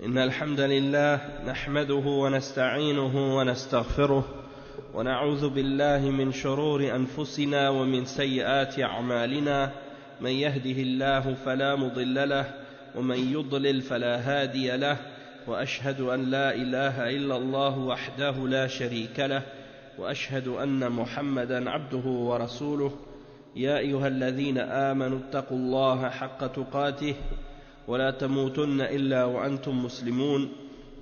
إن الحمد لله نحمده ونستعينه ونستغفره ونعوذ بالله من شرور أنفسنا ومن سيئات أعمالنا من يهده الله فلا مضل له ومن يضلل فلا هادي له وأشهد أن لا إله إلا الله وحده لا شريك له وأشهد أن محمدا عبده ورسوله يا أيها الذين آمنوا اتقوا الله حق تقاته ولا تموتن إلا وأنتم مسلمون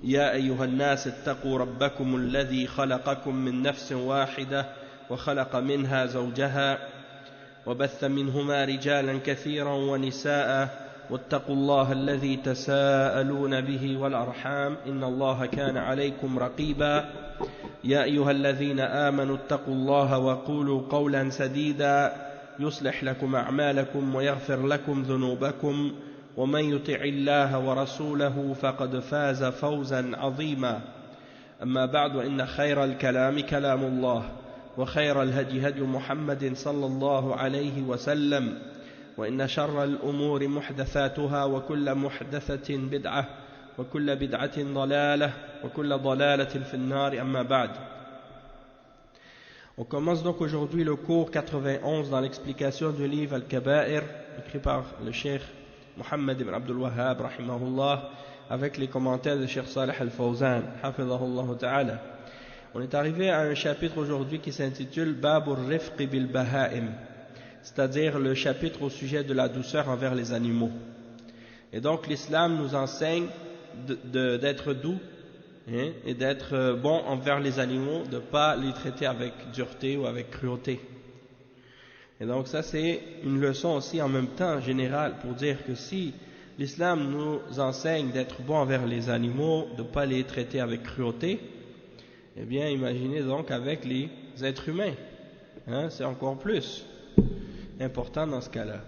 يا أيها الناس اتقوا ربكم الذي خلقكم من نفس واحدة وخلق منها زوجها وبث منهما رجالا كثيرا ونساء واتقوا الله الذي تساءلون به والأرحام إن الله كان عليكم رقيبا يا أيها الذين آمنوا اتقوا الله وقولوا قولا سديدا يصلح لكم أعمالكم ويغفر لكم ذنوبكم ومن يطع الله ورسوله فقد فاز فوزا عظيما أما بعد إن خير الكلام كلام الله وخير الهدي هدي محمد صلى الله عليه وسلم وإن شر الأمور محدثاتها وكل محدثة بدعة وكل بدعة ضلالة وكل ضلالة في النار أما بعد. On commence donc aujourd'hui le cours 91 dans l'explication du livre Al-Kaba'ir écrit par le Cheikh Muhammad ibn Abdul Wahhab rahimahullah avec les commentaires de Cheikh Salih Al-Fawzan hafidhahullah ta'ala. On est arrivé à un chapitre aujourd'hui qui s'intitule Babur Rifqi bil Baha'im, c'est-à-dire le chapitre au sujet de la douceur envers les animaux. Et donc l'islam nous enseigne d'être doux et d'être bon envers les animaux, de ne pas les traiter avec dureté ou avec cruauté. Et donc ça c'est une leçon aussi en même temps générale pour dire que si l'islam nous enseigne d'être bon envers les animaux, de ne pas les traiter avec cruauté, eh bien imaginez donc avec les êtres humains, c'est encore plus important dans ce cas-là.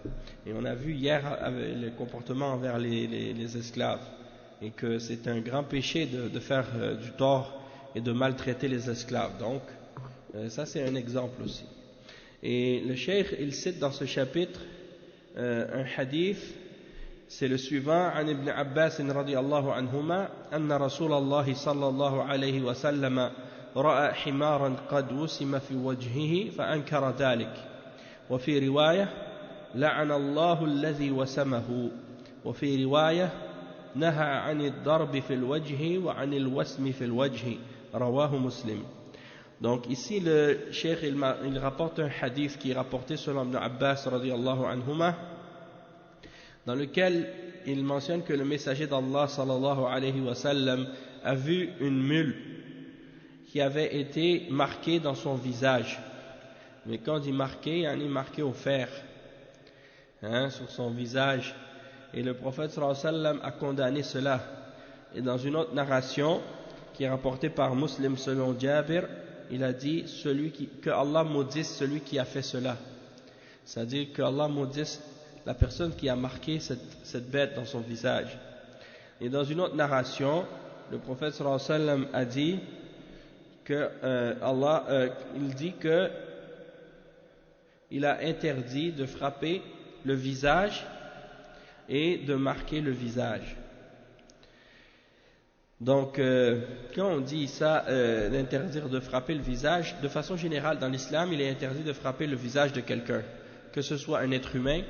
Et on a vu hier le comportement envers les esclaves, et que c'est un grand péché de faire du tort et de maltraiter les esclaves. Donc ça c'est un exemple aussi. Et le cheikh il cite dans ce chapitre un hadith, c'est le suivant: عن ابن عباس رضي الله عنهما أن رسول الله صلى الله عليه وسلم رأى حمارا قد وسم في وجهه فأنكر ذلك، وفي رواية لعن الله الذي وسمه، وفي رواية نهى عن الضرب في الوجه وعن الوسم في الوجه، رواه مسلم. Donc ici le cheikh il rapporte un hadith qui est rapporté selon Ibn Abbas radiyallahu anhuma, dans lequel il mentionne que le messager d'Allah sallallahu alayhi wa sallam a vu une mule qui avait été marquée dans son visage. Mais quand on dit marqué, il est marqué au fer sur son visage. Et le prophète sallallahu alayhi wa sallam a condamné cela. Et dans une autre narration qui est rapportée par Muslim selon Jabir, il a dit que Allah maudisse celui qui a fait cela. C'est-à-dire que Allah maudisse la personne qui a marqué cette bête dans son visage. Et dans une autre narration, le prophète sallallahu alayhi wa sallam a dit que il dit que il a interdit de frapper le visage et de marquer le visage. Donc quand on dit ça, d'interdire de frapper le visage, de façon générale dans l'islam il est interdit de frapper le visage de quelqu'un, que ce soit un être humain,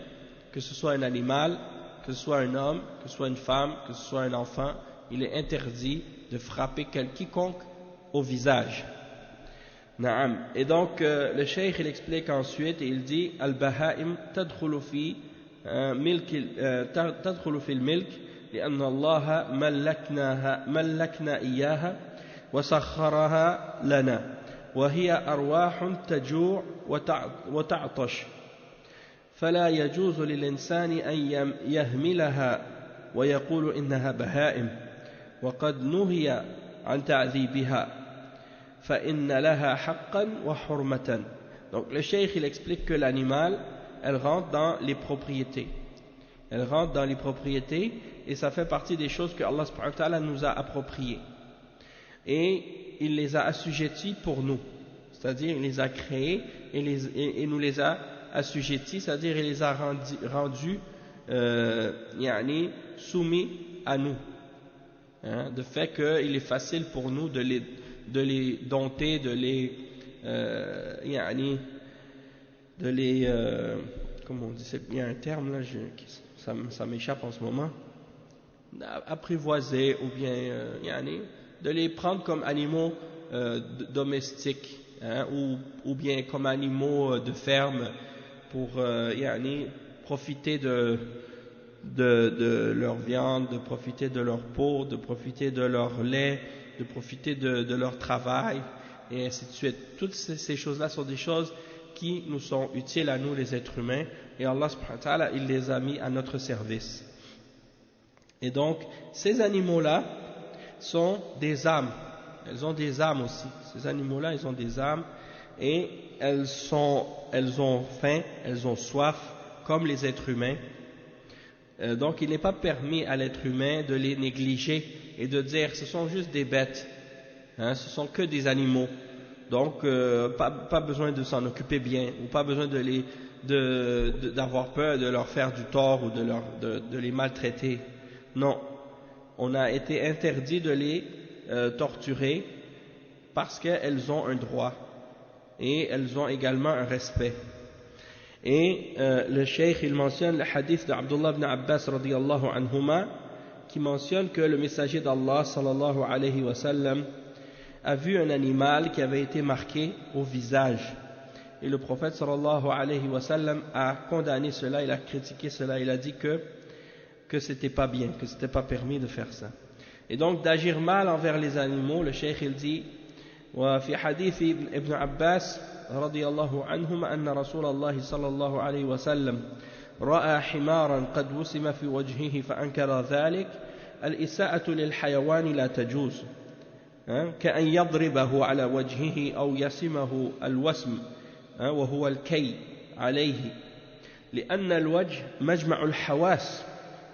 que ce soit un animal, que ce soit un homme, que ce soit une femme, que ce soit un enfant. Il est interdit de frapper quiconque au visage. Naam. Et donc le cheikh il explique ensuite et il dit al-baha'im tadkhulu fi al-milk لأن الله ملكنا إياها وسخرها لنا وهي أرواح تجوع وتعطش فلا يجوز للإنسان أن يهملها ويقول إنها بهائم وقد نهي عن تعذيبها فإن لها حقا وحرمة. Donc le cheikh il explique que l'animal elle rentre dans les propriétés. Elle rentre dans les propriétés et ça fait partie des choses que Allah subhanahu wa ta'ala nous a appropriées. Et il les a assujettis pour nous. C'est-à-dire il les a créés et nous les a assujettis, c'est-à-dire il les a rendus soumis à nous. hein, de fait qu'il est facile pour nous de les dompter, comment on dit, il y a un terme là, ça m'échappe en ce moment, apprivoiser ou bien de les prendre comme animaux domestiques, hein, ou bien comme animaux de ferme pour profiter de leur viande, de profiter de leur peau, de profiter de leur lait, de profiter de leur travail, et ainsi de suite. Toutes ces choses-là sont des choses qui nous sont utiles à nous, les êtres humains, et Allah subhanahu wa ta'ala, il les a mis à notre service. Et donc, ces animaux-là sont des âmes. Elles ont des âmes aussi. Ces animaux-là, ils ont des âmes, et elles ont faim, elles ont soif, comme les êtres humains. Donc il n'est pas permis à l'être humain de les négliger et de dire ce sont juste des bêtes, hein, ce sont que des animaux, donc pas besoin de s'en occuper bien, ou pas besoin d'avoir peur de leur faire du tort ou de les maltraiter. Non, on a été interdit de les torturer parce qu'elles ont un droit et elles ont également un respect. Et le cheikh il mentionne le hadith d'Abdullah ibn Abbas radiyallahu anhuma, qui mentionne que le messager d'Allah sallallahu alayhi wa sallam a vu un animal qui avait été marqué au visage, et le prophète sallallahu alayhi wa sallam a condamné cela, il a critiqué cela, il a dit que c'était pas bien, que c'était pas permis de faire ça, et donc d'agir mal envers les animaux. Le cheikh il dit وفي حديث ابن عباس رضي الله عنهما أن رسول الله صلى الله عليه وسلم رأى حمارا قد وسم في وجهه فأنكر ذلك. الإساءة للحيوان لا تجوز، كأن يضربه على وجهه أو يسمه الوسم وهو الكي عليه، لأن الوجه مجمع الحواس،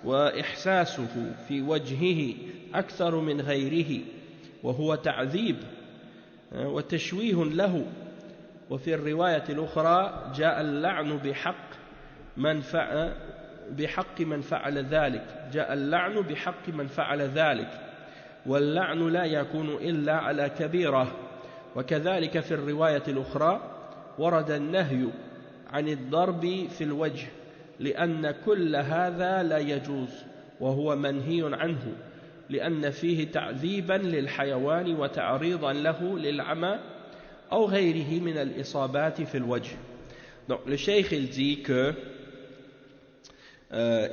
وإحساسه في وجهه أكثر من غيره، وهو تعذيب وتشويه له. وفي الرواية الأخرى جاء اللعن بحق من فعل ذلك، جاء اللعن بحق من فعل ذلك، واللعن لا يكون إلا على كبيرة. وكذلك في الرواية الأخرى ورد النهي عن الضرب في الوجه، لأن كل هذا لا يجوز وهو منهي عنه، لأن فيه تعذيبا للحيوان وتعريضا له للعمى أو غيره من الإصابات في الوجه. Donc le cheikh il dit que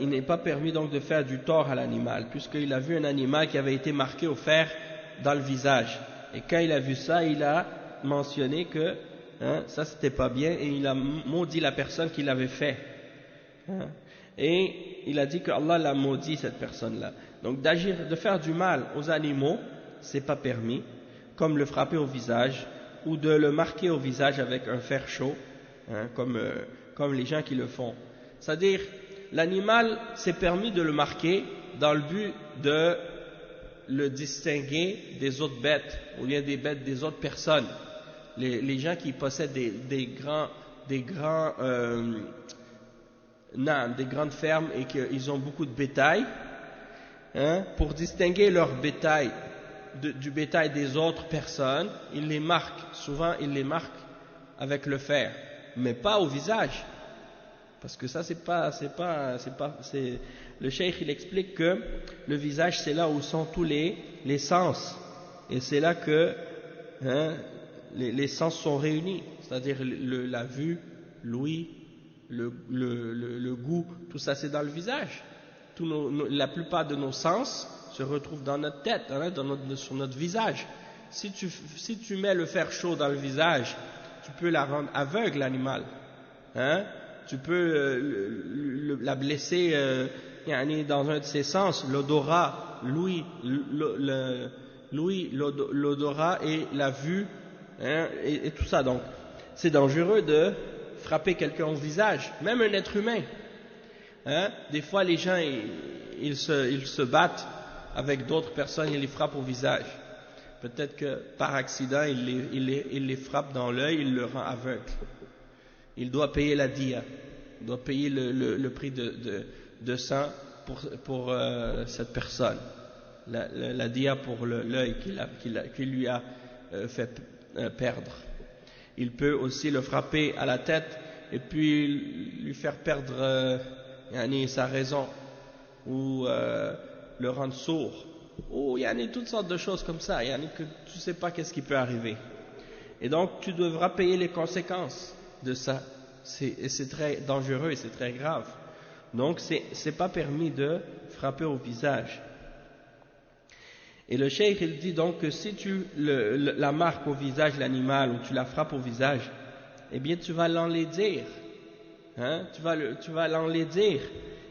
il n'est pas permis donc de faire du tort à l'animal, puisqu'il a vu un animal qui avait été marqué au fer dans le visage, et quand il a vu ça, il a mentionné que ça c'était pas bien, et il a maudit la personne qui l'avait fait, et il a dit que Allah l'a maudit, cette personne-là. Donc de faire du mal aux animaux, c'est pas permis, comme le frapper au visage ou de le marquer au visage avec un fer chaud, comme les gens qui le font. C'est-à-dire, l'animal, c'est permis de le marquer dans le but de le distinguer des autres bêtes, ou bien des bêtes des autres personnes. Les gens qui possèdent des grandes fermes et qu'ils ont beaucoup de bétail, pour distinguer leur bétail du bétail des autres personnes, ils les marquent. Souvent, ils les marquent avec le fer, mais pas au visage, parce que ça le cheikh il explique que le visage c'est là où sont tous les sens, et c'est là que les sens sont réunis, c'est-à-dire la vue, l'ouïe, le goût, tout ça c'est dans le visage. La plupart de nos sens se retrouvent dans notre tête, sur notre visage. Si tu mets le fer chaud dans le visage, tu peux la rendre aveugle, l'animal. Tu peux la blesser dans un de ses sens, l'odorat, l'ouïe, l'odorat et la vue, et tout ça. Donc, c'est dangereux de frapper quelqu'un au visage, même un être humain. Des fois, les gens, ils se battent avec d'autres personnes, ils les frappent au visage. Peut-être que par accident, il les frappe dans l'œil, il le rend aveugle. Il doit payer la diya, il doit payer le prix de sang pour cette personne. la dia pour l'œil qui lui a fait perdre. Il peut aussi le frapper à la tête et puis lui faire perdre sa raison ou le rendre sourd, ou il y a toutes sortes de choses comme ça, que tu ne sais pas qu'est-ce qui peut arriver. Et donc tu devras payer les conséquences de ça. C'est très dangereux et c'est très grave. Donc c'est pas permis de frapper au visage. Et le cheikh il dit donc que si tu la marques au visage l'animal, ou tu la frappes au visage, eh bien tu vas l'enlaidir, tu vas l'enlaidir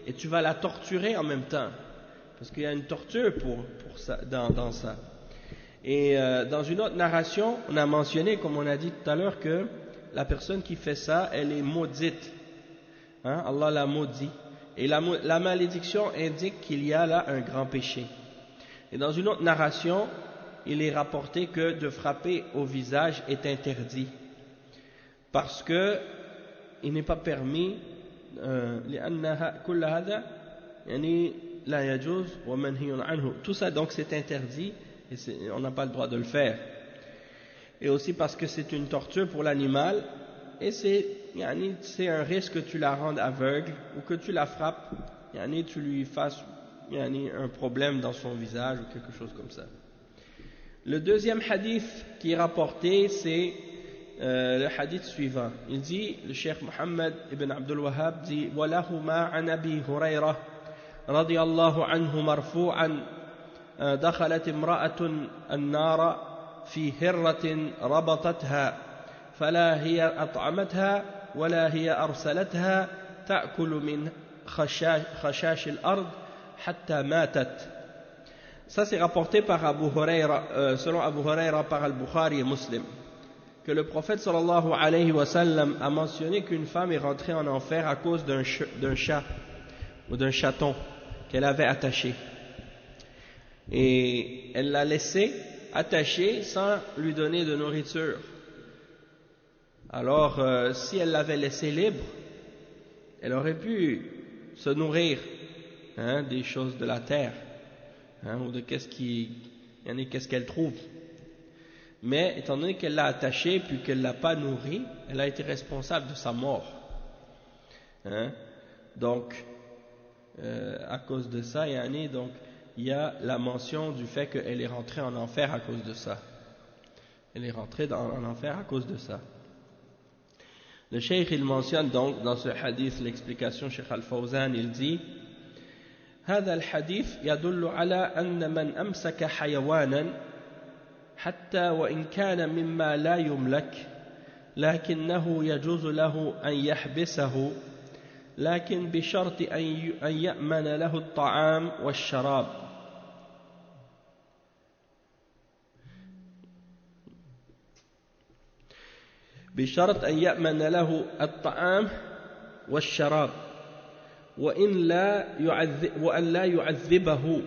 et tu vas la torturer en même temps, parce qu'il y a une torture pour ça, dans ça. Et dans une autre narration, on a mentionné, comme on a dit tout à l'heure, que la personne qui fait ça, elle est maudite. Allah l'a maudit. Et la malédiction indique qu'il y a là un grand péché. Et dans une autre narration, il est rapporté que de frapper au visage est interdit, parce que il n'est pas permis. Tout ça donc c'est interdit et on n'a pas le droit de le faire. Et aussi parce que c'est une torture pour l'animal, et c'est un risque que tu la rendes aveugle ou que tu la frappes, tu lui fasses un problème dans son visage ou quelque chose comme ça. Le deuxième hadith qui est rapporté, c'est le hadith suivant. Il dit, le cheikh Mohammed ibn Abdul Wahhab dit: وَلَهُمَا عَنْ أَبِي هُرَيْرَةَ رضي الله عنه مرفوعا دخلت امرأة النار في هرة ربطتها فلا هي أطعمتها ولا هي أرسلتها تأكل من خشاش الأرض حتى ماتت. Ça c'est rapporté par Abu Huraira, selon Abu Huraira par Al-Bukhari et Muslim, que le prophète sallallahu alayhi wa sallam a mentionné qu'une femme est rentrée en enfer à cause d'un chat ou d'un chaton qu'elle avait attaché, et elle l'a laissé attaché sans lui donner de nourriture. Alors si elle l'avait laissé libre, elle aurait pu se nourrir des choses de la terre, ou de qu'est-ce qu'elle trouve. Mais étant donné qu'elle l'a attachée puis qu'elle ne l'a pas nourrie, elle a été responsable de sa mort. Donc à cause de ça, donc il y a la mention du fait qu'elle est rentrée en enfer à cause de ça. Elle est rentrée en enfer à cause de ça. Le cheikh il mentionne donc dans ce hadith, l'explication Cheikh Al-Fawzan, il dit: هذا الحديث يدل على أن من أمسك حيوانا حتى وإن كان مما لا يملك لكنه يجوز له أن يحبسه، لكن بشرط أن يأمن له الطعام والشراب. بشرط أن يأمن له الطعام والشراب وأن لا يعذبه.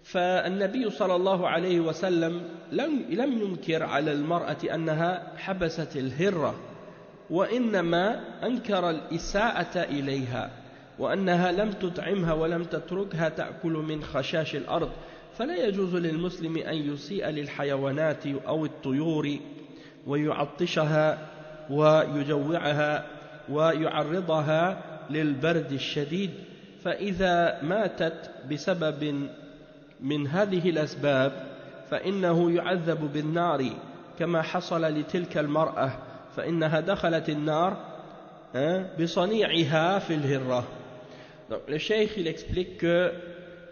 فالنبي صلى الله عليه وسلم لم ينكر على المرأة أنها حبست الهرة، وإنما أنكر الإساءة إليها، وأنها لم تطعمها ولم تتركها تأكل من خشاش الأرض. فلا يجوز للمسلم أن يسيء للحيوانات أو الطيور ويعطشها ويجوعها ويعرضها للبرد الشديد، فإذا ماتت بسبب من هذه الأسباب فإنه يعذب بالنار كما حصل لتلك المرأة، فإنها دخلت النار بصنيعها في الهرة. Donc le cheikh il explique que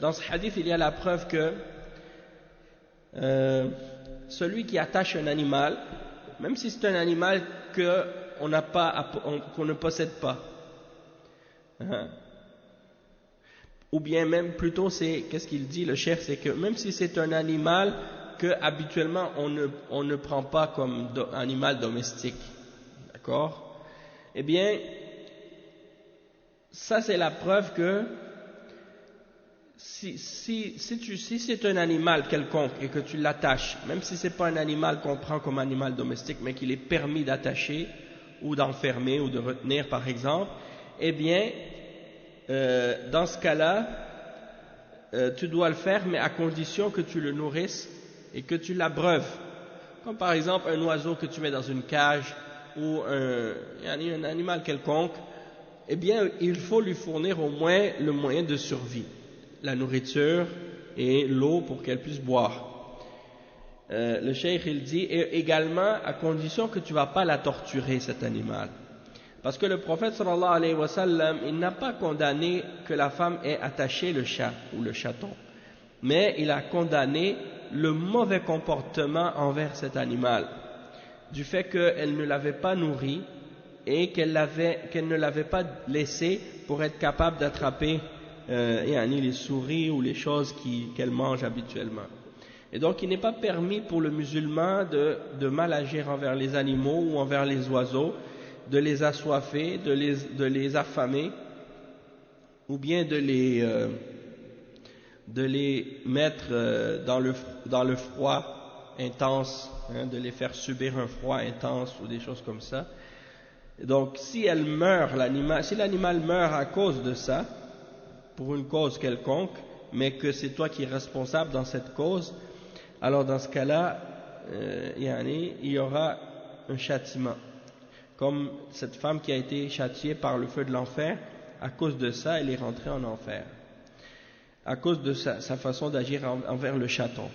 dans ce hadith il y a la preuve que celui qui attache un animal, même si c'est un animal qu'on ne possède pas, ou bien même plutôt qu'est-ce qu'il dit le cheikh, c'est que même si c'est un animal que habituellement on ne prend pas comme animal domestique, d'accord, eh bien ça c'est la preuve que si c'est un animal quelconque et que tu l'attaches, même si c'est pas un animal qu'on prend comme animal domestique mais qu'il est permis d'attacher ou d'enfermer ou de retenir par exemple, eh bien dans ce cas-là tu dois le faire, mais à condition que tu le nourrisses et que tu l'abreuves. Comme par exemple un oiseau que tu mets dans une cage ou un animal quelconque, eh bien il faut lui fournir au moins le moyen de survie, la nourriture et l'eau pour qu'elle puisse boire. Le cheikh il dit, et également à condition que tu ne vas pas la torturer, cet animal. Parce que le prophète sallallahu alayhi wa sallam, il n'a pas condamné que la femme ait attaché le chat ou le chaton, mais il a condamné le mauvais comportement envers cet animal, du fait qu'elle ne l'avait pas nourri et qu'elle ne l'avait pas laissé pour être capable d'attraper les souris ou les choses qu'elle mange habituellement. Et donc il n'est pas permis pour le musulman de mal agir envers les animaux ou envers les oiseaux, de les assoiffer, de les affamer, ou bien de les mettre dans le froid intense, de les faire subir un froid intense ou des choses comme ça. Et donc si l'animal meurt à cause de ça, pour une cause quelconque, mais que c'est toi qui es responsable dans cette cause, alors dans ce cas-là, il y aura un châtiment. Comme cette femme qui a été châtiée par le feu de l'enfer, à cause de ça, elle est rentrée en enfer. À cause de sa façon d'agir envers le chaton.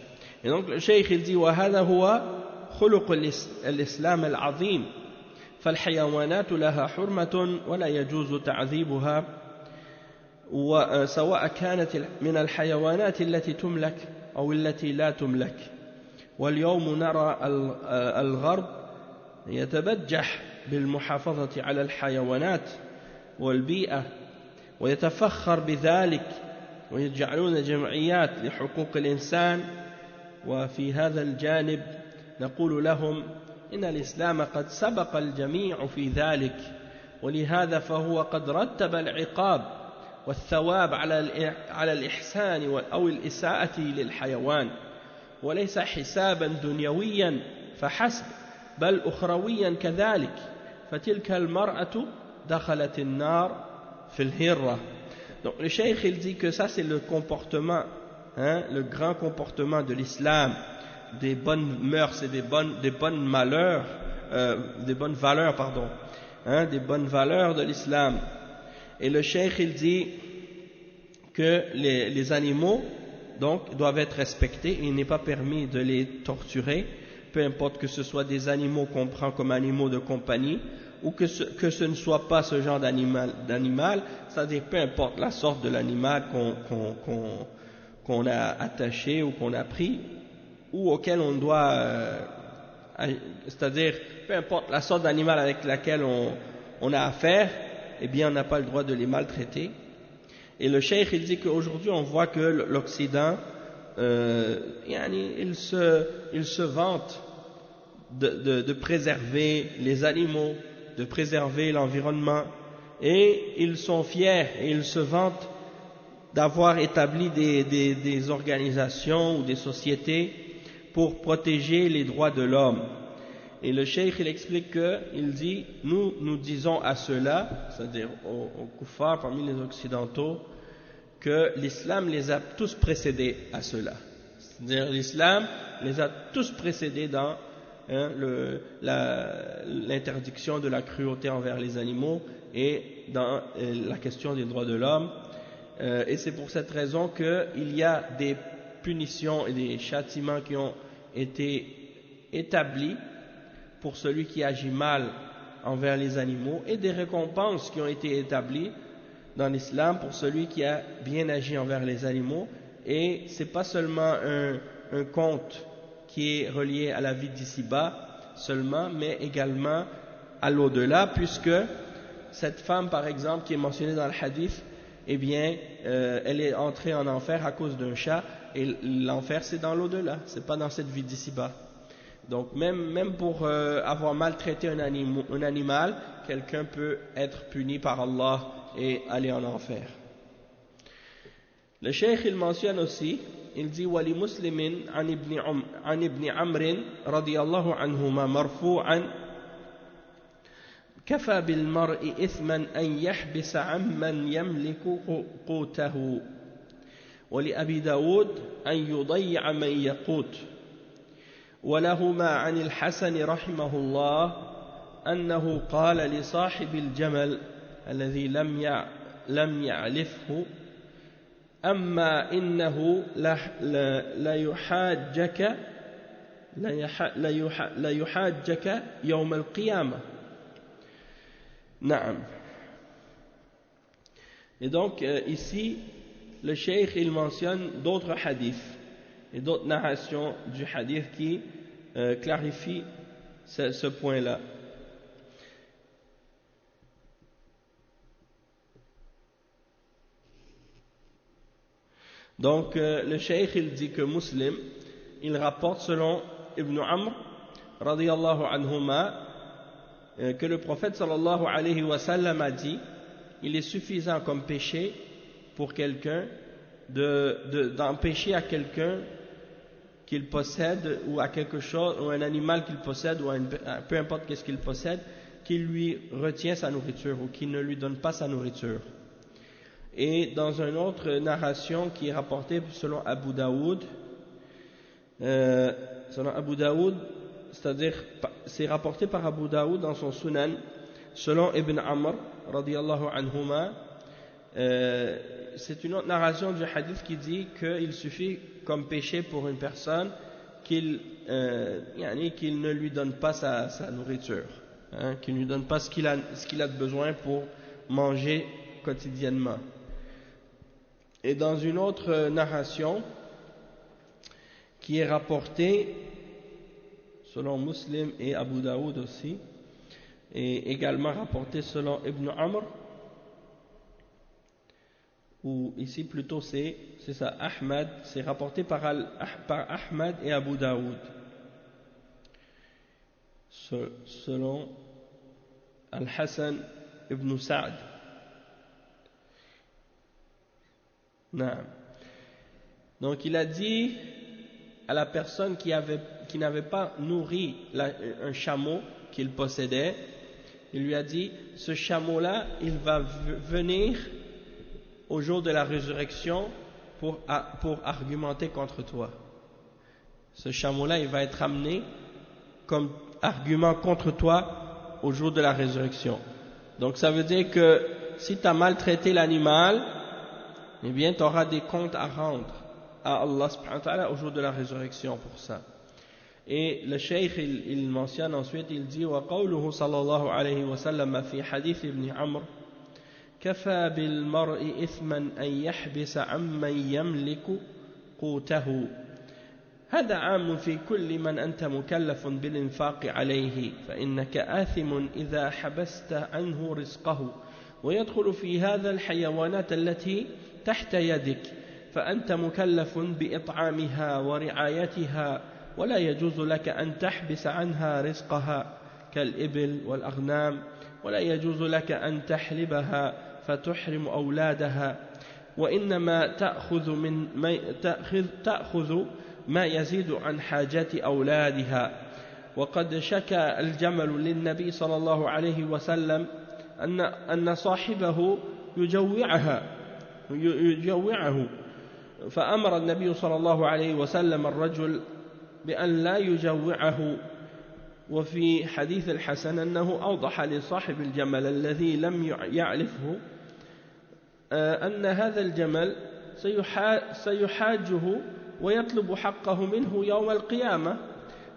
Et donc le cheikh il dit وَهَذَا هُوَ خُلُقُ الإسلام العظيم فالحيوانات لها حرمة ولا يجوز تعذيبها سواء كانت من الحيوانات التي تملك أو التي لا تملك. واليوم نرى الغرب يتبجح بالمحافظة على الحيوانات والبيئة ويتفخر بذلك ويجعلون جمعيات لحقوق الإنسان، وفي هذا الجانب نقول لهم إن الإسلام قد سبق الجميع في ذلك، ولهذا فهو قد رتب العقاب والثواب على الإحسان أو الإساءة للحيوان، وليس حسابا دنيويا فحسب بل أخرويا كذلك، فتلك المرأة دخلت النار في الهرة. Donc le cheikh il dit que ça c'est le comportement, le grand comportement de l'islam, des bonnes mœurs et des bonnes valeurs, des bonnes valeurs de l'islam. Et le cheikh il dit que les animaux donc doivent être respectés, il n'est pas permis de les torturer, peu importe que ce soit des animaux qu'on prend comme animaux de compagnie ou que ce ne soit pas ce genre d'animal, c'est-à-dire peu importe la sorte de l'animal qu'on a attaché ou qu'on a pris ou auquel on doit, c'est-à-dire peu importe la sorte d'animal avec laquelle on a affaire, eh bien on n'a pas le droit de les maltraiter. Et le cheikh il dit qu'aujourd'hui on voit que l'Occident il se vante de préserver les animaux, de préserver l'environnement, et ils sont fiers et ils se vantent d'avoir établi des organisations ou des sociétés pour protéger les droits de l'homme. Et le cheikh il explique il dit nous disons à ceux-là, c'est-à-dire aux kuffars parmi les occidentaux, que l'islam les a tous précédés à cela. C'est-à-dire l'islam les a tous précédés dans l'interdiction de la cruauté envers les animaux et dans la question des droits de l'homme. Et c'est pour cette raison qu'il y a des punitions et des châtiments qui ont été établis pour celui qui agit mal envers les animaux et des récompenses qui ont été établies dans l'islam pour celui qui a bien agi envers les animaux. Et c'est pas seulement un conte qui est relié à la vie d'ici-bas seulement, mais également à l'au-delà, puisque cette femme par exemple qui est mentionnée dans le hadith, eh bien elle est entrée en enfer à cause d'un chat, et l'enfer c'est dans l'au-delà, c'est pas dans cette vie d'ici-bas. Donc même pour avoir maltraité un animal, quelqu'un peut être puni par Allah et aller en enfer. Le cheikh il mentionne aussi, il dit وَلِمُسْلِمٍ عن ابن عمرو رضي الله عنهما مرفوعا كفى بالمرء إثما أن يحبس عمن يملك قوته ولأبي داود أن يضيع من يقوت ولهما عن الحسن رحمه الله أنه قال لصاحب الجمل الذي لم يعلفه أما إنه لا يحاجك يوم القيامة. نعم. Et donc ici le cheikh il mentionne d'autres hadiths et d'autres narrations du hadith qui clarifient ce point-là. Donc le cheikh il dit que Muslim il rapporte selon Ibn Amr radiyallahu anhuma que le prophète sallallahu alayhi wa sallam a dit il est suffisant comme péché pour quelqu'un d'empêcher à quelqu'un qu'il possède ou à quelque chose ou un animal qu'il possède ou peu importe qu'est-ce qu'il possède qu'il lui retient sa nourriture ou qu'il ne lui donne pas sa nourriture. Et dans une autre narration qui est rapportée selon Abu Daoud, c'est-à-dire c'est rapporté par Abu Daoud dans son Sunan selon Ibn Amr radiyallahu anhuma, c'est une autre narration du hadith qui dit qu'il suffit comme péché pour une personne qu'il ne lui donne pas sa nourriture, qu'il ne lui donne pas ce qu'il a besoin pour manger quotidiennement. Et dans une autre narration qui est rapportée selon Muslim et Abu Daoud aussi, et également rapportée selon Ibn Amr, ou ici plutôt c'est ça, Ahmad, c'est rapporté par Ahmad et Abu Daoud, selon Al-Hassan ibn Sa'd. Donc il a dit à la personne qui n'avait pas nourri un chameau qu'il possédait, il lui a dit ce chameau-là il va venir au jour de la résurrection pour argumenter contre toi. Ce chameau-là il va être amené comme argument contre toi au jour de la résurrection. Donc ça veut dire que si tu as maltraité l'animal, eh bien tu auras des comptes à rendre à Allah subhanahu wa ta'ala au jour de la résurrection pour ça. Et le cheikh il mentionne ensuite, il dit wa qawluhu sallallahu alayhi wa sallam fi hadith ibn Amr كفى بالمرء إثما أن يحبس عمن يملك قوته هذا عام في كل من أنت مكلف بالإنفاق عليه فإنك آثم إذا حبست عنه رزقه ويدخل في هذا الحيوانات التي تحت يدك فأنت مكلف بإطعامها ورعايتها ولا يجوز لك أن تحبس عنها رزقها كالإبل والأغنام ولا يجوز لك أن تحلبها فتحرم أولادها وإنما تأخذ ما يزيد عن حاجات أولادها وقد شكى الجمل للنبي صلى الله عليه وسلم أن صاحبه يجوعه فأمر النبي صلى الله عليه وسلم الرجل بأن لا يجوعه وفي حديث الحسن أنه أوضح لصاحب الجمل الذي لم يعرفه أن هذا الجمل سيحاجه ويطلب حقه منه يوم القيامة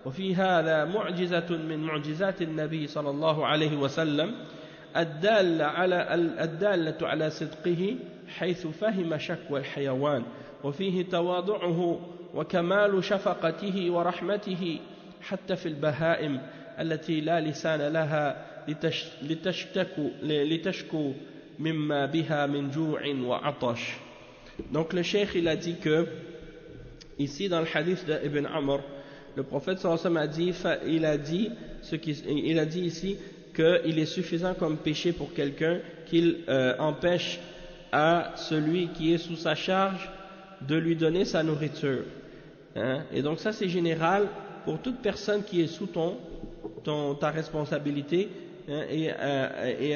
وفي هذا معجزة من معجزات النبي صلى الله عليه وسلم الدالة على صدقه حيث فهم شكوى الحيوان وفيه تواضعه وكمال شفقته ورحمته حتى في البهائم التي لا لسان لها لتشكو مما بها من جوع وعطش. Donc le cheikh il a dit que ici dans le hadith d'Ibn Amr le prophète sallallahu alayhi wa sallam il a dit ici qu'il est suffisant comme péché pour quelqu'un qu'il empêche à celui qui est sous sa charge de lui donner sa nourriture, et donc ça c'est général pour toute personne qui est sous ta responsabilité, et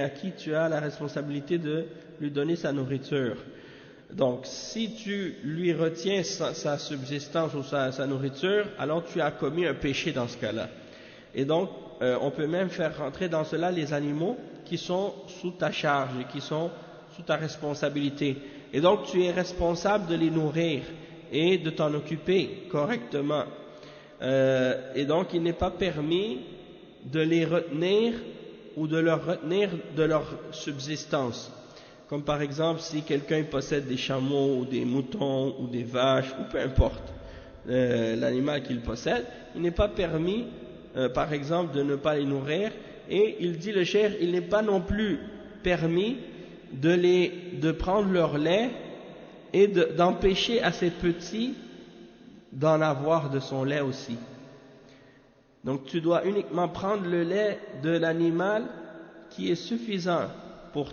à qui tu as la responsabilité de lui donner sa nourriture. Donc, si tu lui retiens sa subsistance ou sa nourriture, alors tu as commis un péché dans ce cas-là. Et donc, on peut même faire rentrer dans cela les animaux qui sont sous ta charge et qui sont sous ta responsabilité. Et donc, tu es responsable de les nourrir et de t'en occuper correctement. Et donc, il n'est pas permis de les retenir ou de leur retenir de leur subsistance. Comme par exemple, si quelqu'un possède des chameaux ou des moutons ou des vaches, ou peu importe l'animal qu'il possède, il n'est pas permis, par exemple, de ne pas les nourrir. Et il dit le cheikh, il n'est pas non plus permis de prendre leur lait et d'empêcher à ces petits d'en avoir de son lait aussi. Donc tu dois uniquement prendre le lait de l'animal qui est suffisant pour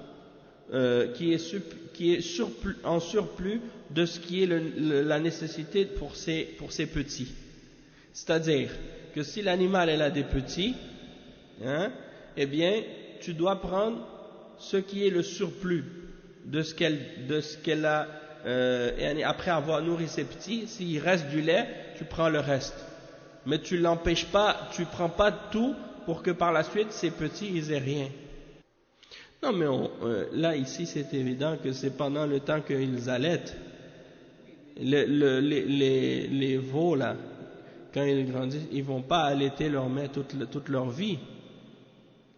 qui est en surplus de ce qui est la nécessité pour ces petits. C'est-à-dire que si l'animal elle a des petits, eh bien tu dois prendre ce qui est le surplus de ce qu'elle a après avoir nourri ses petits. S'il reste du lait, tu prends le reste, mais tu l'empêches pas, tu prends pas tout pour que par la suite ces petits ils aient rien. Non, mais là ici c'est évident que c'est pendant le temps qu'ils allaitent. Les veaux là, quand ils grandissent, ils vont pas allaiter leur mère toute leur vie.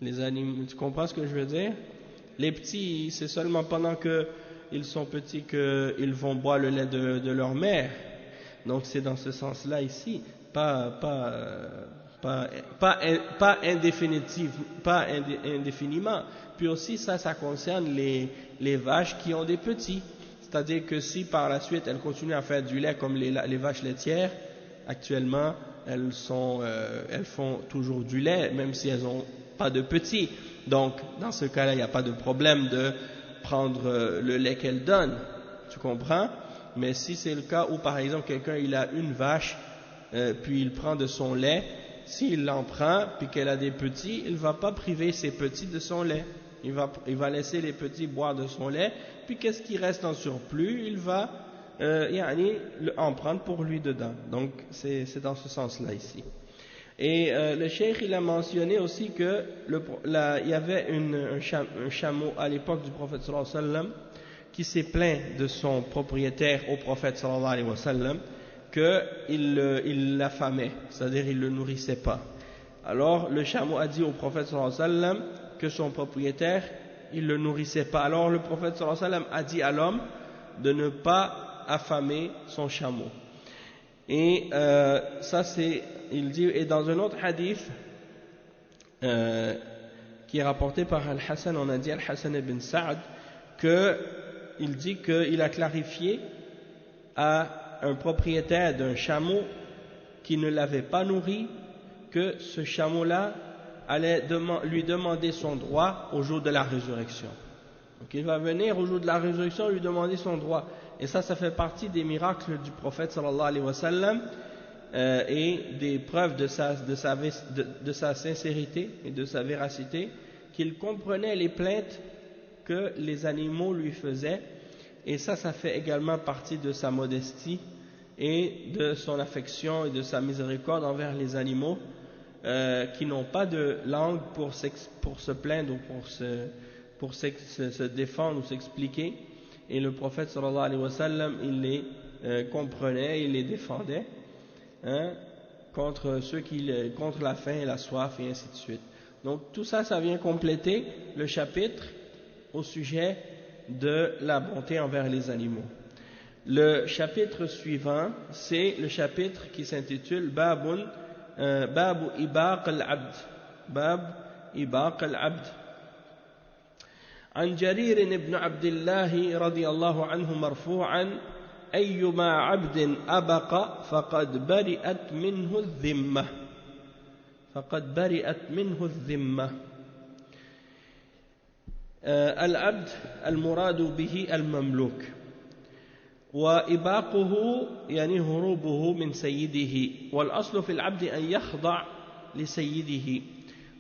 Les animaux, tu comprends ce que je veux dire? Les petits, c'est seulement pendant qu'ils sont petits qu'ils vont boire le lait de leur mère. Donc c'est dans ce sens-là ici, pas indéfiniment. Puis aussi ça concerne les vaches qui ont des petits. C'est-à-dire que si par la suite elles continuent à faire du lait comme les vaches laitières, actuellement elles font toujours du lait, même si elles n'ont pas de petits. Donc dans ce cas-là, il n'y a pas de problème de prendre le lait qu'elles donnent. Tu comprends? Mais si c'est le cas où par exemple quelqu'un il a une vache, puis il prend de son lait, s'il l'en prend puis qu'elle a des petits, il ne va pas priver ses petits de son lait. Il va laisser les petits boire de son lait, puis qu'est-ce qui reste en surplus, il va en prendre pour lui dedans. Donc c'est dans ce sens-là ici. Et le cheikh il a mentionné aussi que il y avait un chameau à l'époque du prophète sallallahu alayhi wa sallam qui s'est plaint de son propriétaire au prophète sallallahu alayhi wa sallam qu'il l'affamait, c'est-à-dire il ne le nourrissait pas. Alors le chameau a dit au prophète sallallahu alayhi wa sallam que son propriétaire il le nourrissait pas. Alors le prophète sallallahu alayhi wa sallam a dit à l'homme de ne pas affamer son chameau. Et ça c'est, il dit, et dans un autre hadith qui est rapporté par Al-Hassan, on a dit Al-Hassan ibn Sa'd, qu'il dit qu'il a clarifié à un propriétaire d'un chameau qui ne l'avait pas nourri que ce chameau-là allait lui demander son droit au jour de la résurrection. Donc il va venir au jour de la résurrection lui demander son droit. Et ça fait partie des miracles du prophète sallallahu alayhi wa sallam et des preuves de sa sincérité et de sa véracité, qu'il comprenait les plaintes que les animaux lui faisaient. Et ça fait également partie de sa modestie et de son affection et de sa miséricorde envers les animaux qui n'ont pas de langue pour se plaindre ou pour se défendre ou s'expliquer. Et le prophète sallallahu alayhi wa sallam, il les comprenait, il les défendait contre la faim et la soif et ainsi de suite. Donc tout ça, ça vient compléter le chapitre au sujet de la bonté envers les animaux. Le chapitre suivant, c'est le chapitre qui s'intitule Babu Ibaq al-Abd. Bab Ibaq al-Abd. عن جرير بن عبد الله رضي الله عنه مرفوعا أيما عبد أبق فقد برئت منه الذمة العبد المراد به المملوك وإباقه يعني هروبه من سيده والأصل في العبد أن يخضع لسيده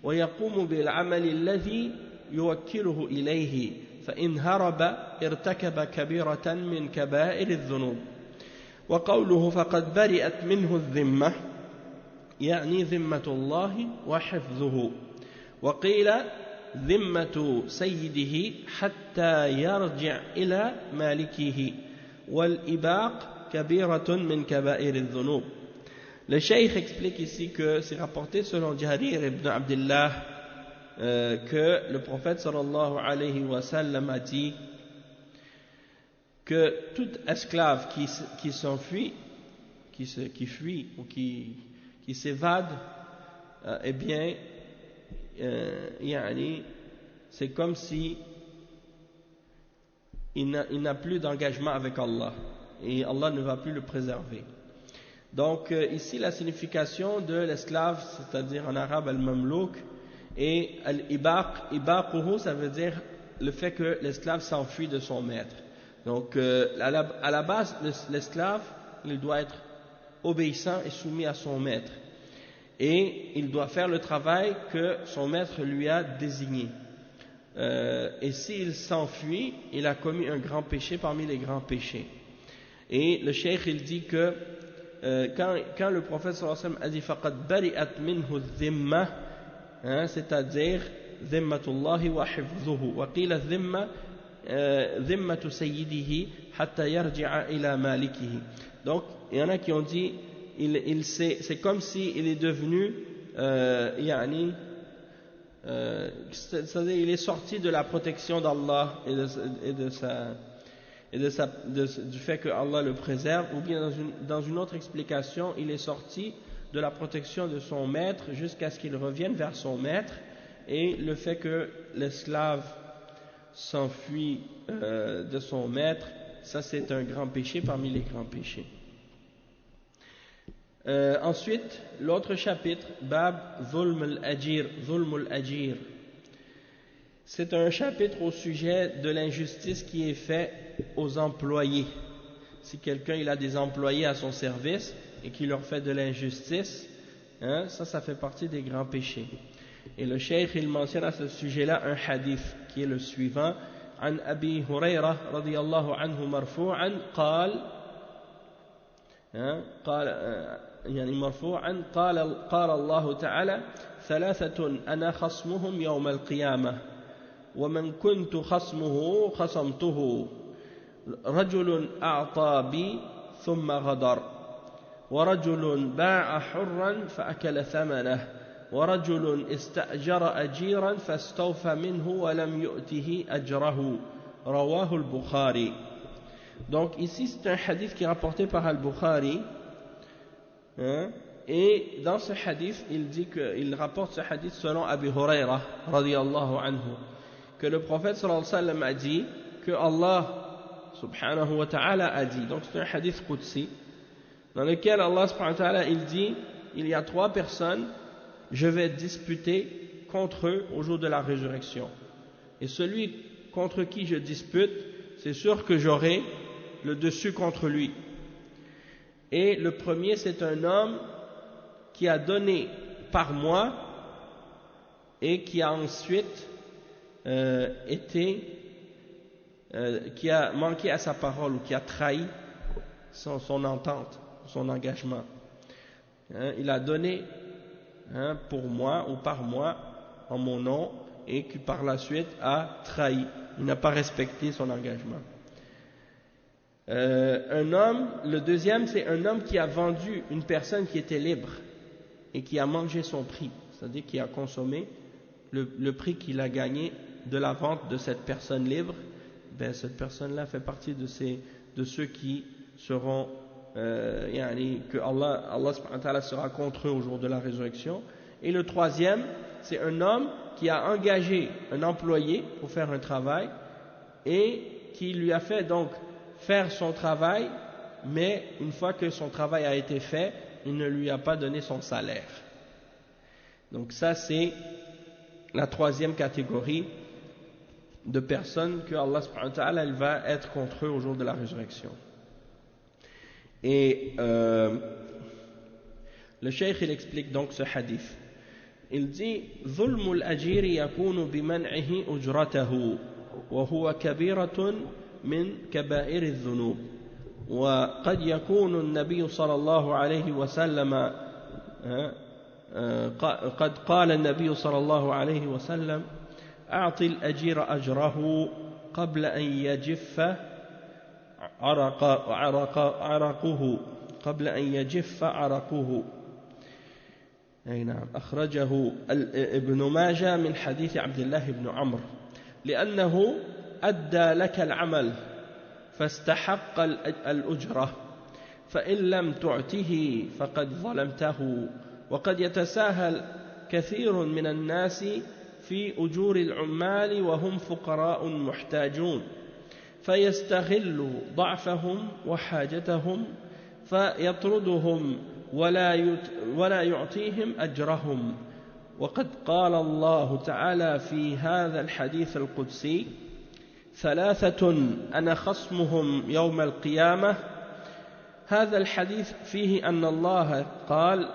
ويقوم بالعمل الذي يوكله إليه فإن هرب ارتكب كبيرة من كبائر الذنوب وقوله فقد برئت منه الذمة يعني ذمة الله وحفظه وقيل ذمة سيده حتى يرجع إلى مالكه والإباق كبيرة من كبائر الذنوب. Le cheikh explique ici que c'est rapporté selon Jarir ibn Abdullah que le prophète sallallahu alayhi wa sallam a dit que tout esclave qui s'enfuit, qui fuit ou qui s'évade, eh bien, c'est comme si il n'a plus d'engagement avec Allah et Allah ne va plus le préserver. Donc ici la signification de l'esclave, c'est-à-dire en arabe al-mamlouk, et al-ibaq, ibaquhu, ça veut dire le fait que l'esclave s'enfuit de son maître. Donc à la base l'esclave il doit être obéissant et soumis à son maître et il doit faire le travail que son maître lui a désigné. Et s'il s'enfuit, il a commis un grand péché parmi les grands péchés. Et le cheikh il dit que quand le prophète sallallahu alayhi wa sallam a dit faqad bari'at minhu dhimma, c'est-à-dire dhimmatullahi wa hifdhuhu wa qila dhimma dhimmatu sayyidihi hatta yarji'a ila malikihi. Donc il y en a qui ont dit c'est comme si il est devenu c'est-à-dire il est sorti de la protection d'Allah du fait que Allah le préserve, ou bien dans une autre explication il est sorti de la protection de son maître jusqu'à ce qu'il revienne vers son maître, et le fait que l'esclave s'enfuit de son maître, ça c'est un grand péché parmi les grands péchés. Ensuite, l'autre chapitre, Bab Zulm al-Ajir. C'est un chapitre au sujet de l'injustice qui est faite aux employés. Si quelqu'un il a des employés à son service et qu'il leur fait de l'injustice, ça fait partie des grands péchés. Et le cheikh il mentionne à ce sujet-là un hadith qui est le suivant. عن أبي هريرة رضي الله عنه مرفوعا قال الله تعالى ثلاثة أنا خصمهم يوم القيامة ومن كنت خصمه خصمته رجل أعطى بي ثم غدر ورجل باع حرا فأكل ثمنه ورجل استأجر أجيرا فاستوفى منه ولم يؤته أجره رواه البخاري. Donc ici c'est un hadith qui est rapporté par Al-Bukhari, et dans ce hadith il rapporte ce hadith selon Abi Huraira radiyallahu anhu, que le prophète sallallahu alayhi wa sallam a dit, que Allah subhanahu wa ta'ala a dit. Donc c'est un hadith qudsi dans lequel Allah subhanahu wa ta'ala il dit, il y a trois personnes, je vais disputer contre eux au jour de la résurrection, et celui contre qui je dispute, c'est sûr que j'aurai le dessus contre lui. Et le premier, c'est un homme qui a donné par moi et qui a ensuite qui a manqué à sa parole, ou qui a trahi son entente, son engagement. Il a donné pour moi ou par moi en mon nom, et qui par la suite a trahi, il n'a pas respecté son engagement. Le deuxième, c'est un homme qui a vendu une personne qui était libre et qui a mangé son prix, c'est-à-dire qui a consommé le prix qu'il a gagné de la vente de cette personne libre. Cette personne-là fait partie de ceux qui seront que Allah subhanahu wa ta'ala sera contre eux au jour de la résurrection. Et le troisième, c'est un homme qui a engagé un employé pour faire un travail et qui lui a fait donc faire son travail, mais une fois que son travail a été fait, il ne lui a pas donné son salaire. Donc ça c'est la troisième catégorie de personnes que Allah subhanahu wa ta'ala va être contre eux au jour de la résurrection. Et le cheikh il explique donc ce hadith. Il dit ظلم الأجير يكون بمنعه أجرته وهو كبيرة من كبائر الذنوب. وقد يكون النبي صلى الله عليه وسلم قد قال النبي صلى الله عليه وسلم أعطي الأجير أجره قبل أن يجف عرقه قبل أن يجف عرقه. أي نعم، أخرجه ابن ماجه من حديث عبد الله بن عمرو، لأنه أدى لك العمل فاستحق الأجرة، فإن لم تعته فقد ظلمته. وقد يتساهل كثير من الناس في أجور العمال وهم فقراء محتاجون، فيستغل ضعفهم وحاجتهم فيطردهم ولا يعطيهم أجرهم. وقد قال الله تعالى في هذا الحديث القدسي ثلاثة أنا خصمهم يوم القيامة. هذا الحديث فيه أن الله قال،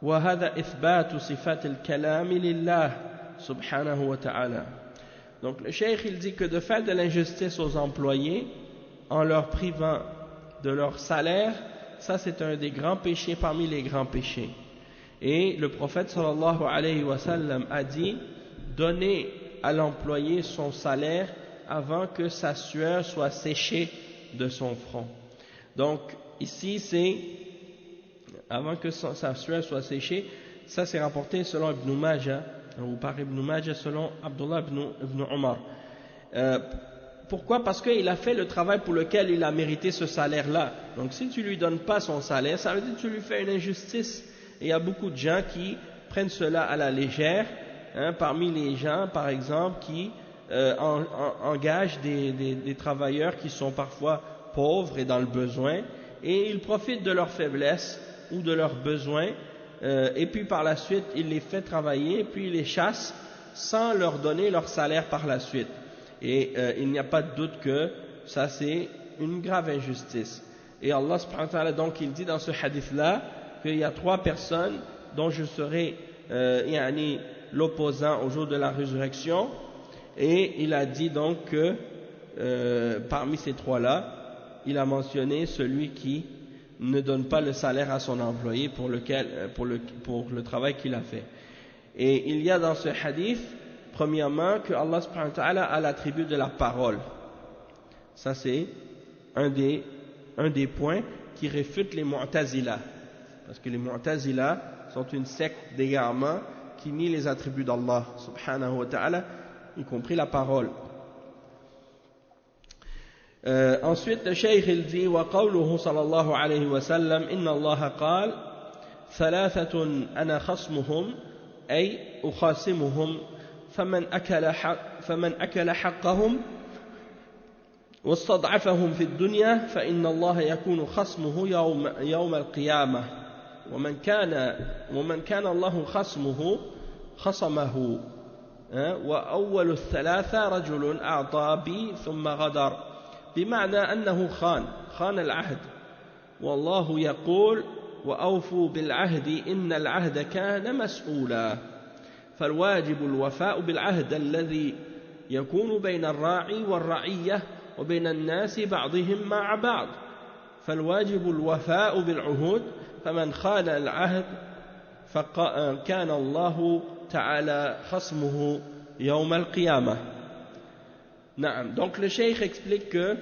وهذا إثبات صفات الكلام لله subhanahu wa ta'ala. Donc le cheikh il dit que de faire de l'injustice aux employés en leur privant de leur salaire, ça c'est un des grands péchés parmi les grands péchés. Et le prophète sallallahu alayhi wa sallam a dit, donnez à l'employé son salaire avant que sa sueur soit séchée de son front. Donc ici c'est avant que sa sueur soit séchée. Ça c'est rapporté selon Ibn Majah, ou par Ibn Majah selon Abdullah ibn Omar. Pourquoi? Parce qu'il a fait le travail pour lequel il a mérité ce salaire-là. Donc si tu lui donnes pas son salaire, ça veut dire que tu lui fais une injustice. Et il y a beaucoup de gens qui prennent cela à la légère, parmi les gens par exemple qui engagent des travailleurs qui sont parfois pauvres et dans le besoin, et ils profitent de leur faiblesse ou de leurs besoins, et puis par la suite il les fait travailler, puis il les chasse sans leur donner leur salaire par la suite. Et il n'y a pas de doute que ça c'est une grave injustice. Et Allah subhanahu wa ta'ala donc il dit dans ce hadith là qu'il y a trois personnes dont je serai l'opposant au jour de la résurrection, et il a dit donc que parmi ces trois là il a mentionné celui qui ne donne pas le salaire à son employé pour le travail qu'il a fait. Et il y a dans ce hadith, premièrement, que Allah subhanahu wa ta'ala a l'attribut de la parole. Ça c'est un des points qui réfute les Mu'tazila, parce que les Mu'tazila sont une secte d'égarement qui nie les attributs d'Allah subhanahu wa ta'ala, y compris la parole. Ensuite le cheikh il dit وقوله صلى الله عليه وسلم إن الله قال ثلاثة أنا خصمهم أي أخاصمهم فمن أكل حقهم واستضعفهم في الدنيا فإن الله يكون خصمه يوم القيامة ومن كان الله خصمه وأول الثلاثة رجل أعطى بي ثم غدر، بمعنى أنه خان العهد، والله يقول وأوفوا بالعهد إن العهد كان مسؤولا. فالواجب الوفاء بالعهد الذي يكون بين الراعي والرعية وبين الناس بعضهم مع بعض، فالواجب الوفاء بالعهود، فمن خان العهد فكان الله تعالى خصمه يوم القيامة. Donc le cheikh explique que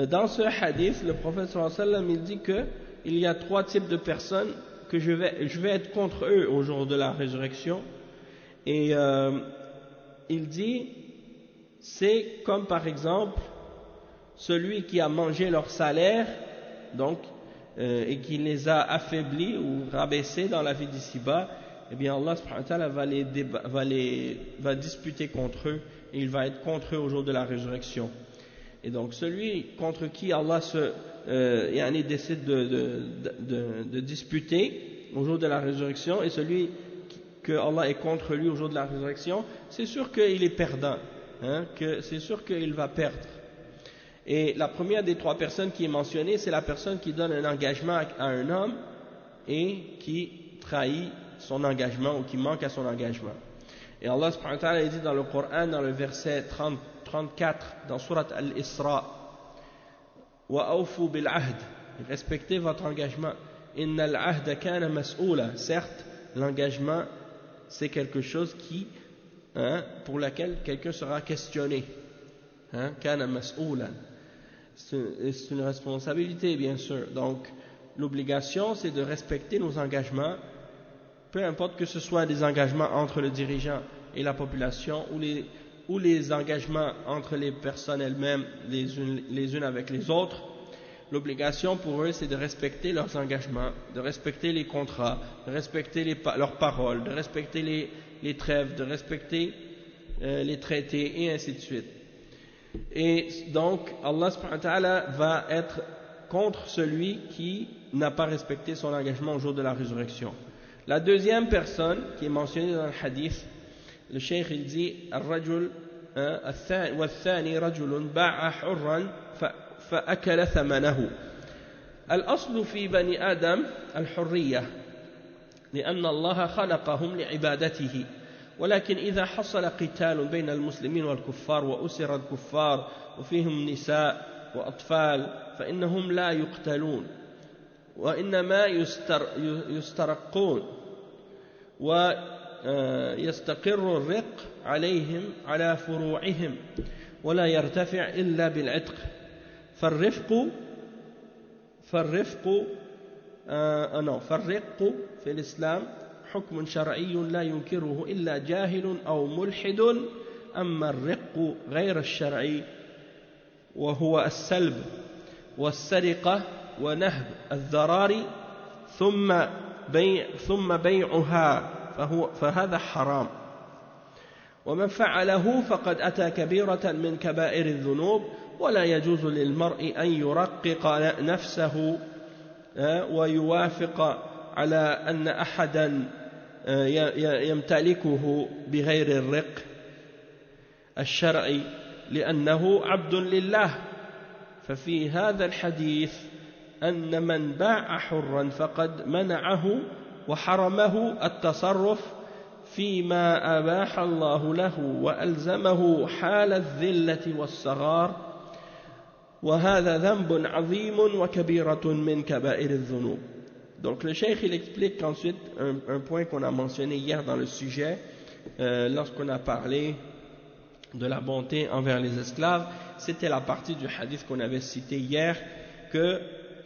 dans ce hadith le prophète sallallahu alayhi wa sallam il dit que il y a trois types de personnes que je vais être contre eux au jour de la résurrection, et il dit c'est comme par exemple celui qui a mangé leur salaire donc et qui les a affaiblis ou rabaissés dans la vie d'ici-bas. Eh bien Allah subhanahu wa ta'ala va disputer contre eux, et il va être contre eux au jour de la résurrection. Et donc celui contre qui Allah décide de disputer au jour de la résurrection, et celui que Allah est contre lui au jour de la résurrection, c'est sûr qu'il est perdant, que c'est sûr qu'il va perdre. Et la première des trois personnes qui est mentionnée, c'est la personne qui donne un engagement à un homme et qui trahit son engagement ou qui manque à son engagement. Et Allah subhanahu wa ta'ala dit dans le Coran, dans le verset 33 34 dans Surat Al-Isra. Wa awfu bil ahd, respectez votre engagement. Inna al-ahda kana mas'oula. Certes, l'engagement c'est quelque chose qui, pour laquelle quelqu'un sera questionné. Kana mas'oulan. C'est une responsabilité, bien sûr. Donc, l'obligation, c'est de respecter nos engagements, peu importe que ce soit des engagements entre le dirigeant et la population, ou les engagements entre les personnes elles-mêmes, les unes avec les autres. L'obligation pour eux, c'est de respecter leurs engagements, de respecter les contrats, de respecter leurs paroles, de respecter les trêves, de respecter les traités, et ainsi de suite. Et donc, Allah subhanahu wa ta'ala va être contre celui qui n'a pas respecté son engagement au jour de la résurrection. La deuxième personne qui est mentionnée dans le hadith, le cheikh il dit الرجل والثاني رجل باع حرا فأكل ثمنه. الأصل في بني آدم الحرية لأن الله خلقهم لعبادته، ولكن إذا حصل قتال بين المسلمين والكفار وأسر الكفار وفيهم نساء وأطفال فإنهم لا يقتلون وإنما يسترقون ويستقر الرق عليهم على فروعهم ولا يرتفع إلا بالعتق. فالرق في الإسلام حكم شرعي لا ينكره إلا جاهل أو ملحد. أما الرق غير الشرعي وهو السلب والسرقة ونهب الذرار ثم بيعها فهذا حرام، ومن فعله فقد أتى كبيرة من كبائر الذنوب، ولا يجوز للمرء أن يرقق نفسه ويوافق على أن أحدا يمتلكه بغير الرق الشرعي لأنه عبد لله. ففي هذا الحديث أن من باع حرا فقد منعه وحرمه التصرف فيما أباح الله له وألزمه حال الذلة والصغار، وهذا ذنب عظيم وكبيرة من كبائر الذنوب. Donc le cheikh il explique ensuite un point qu'on a mentionné hier dans le sujet, lorsqu'on a parlé de la bonté envers les esclaves. C'était la partie du hadith qu'on avait cité hier, que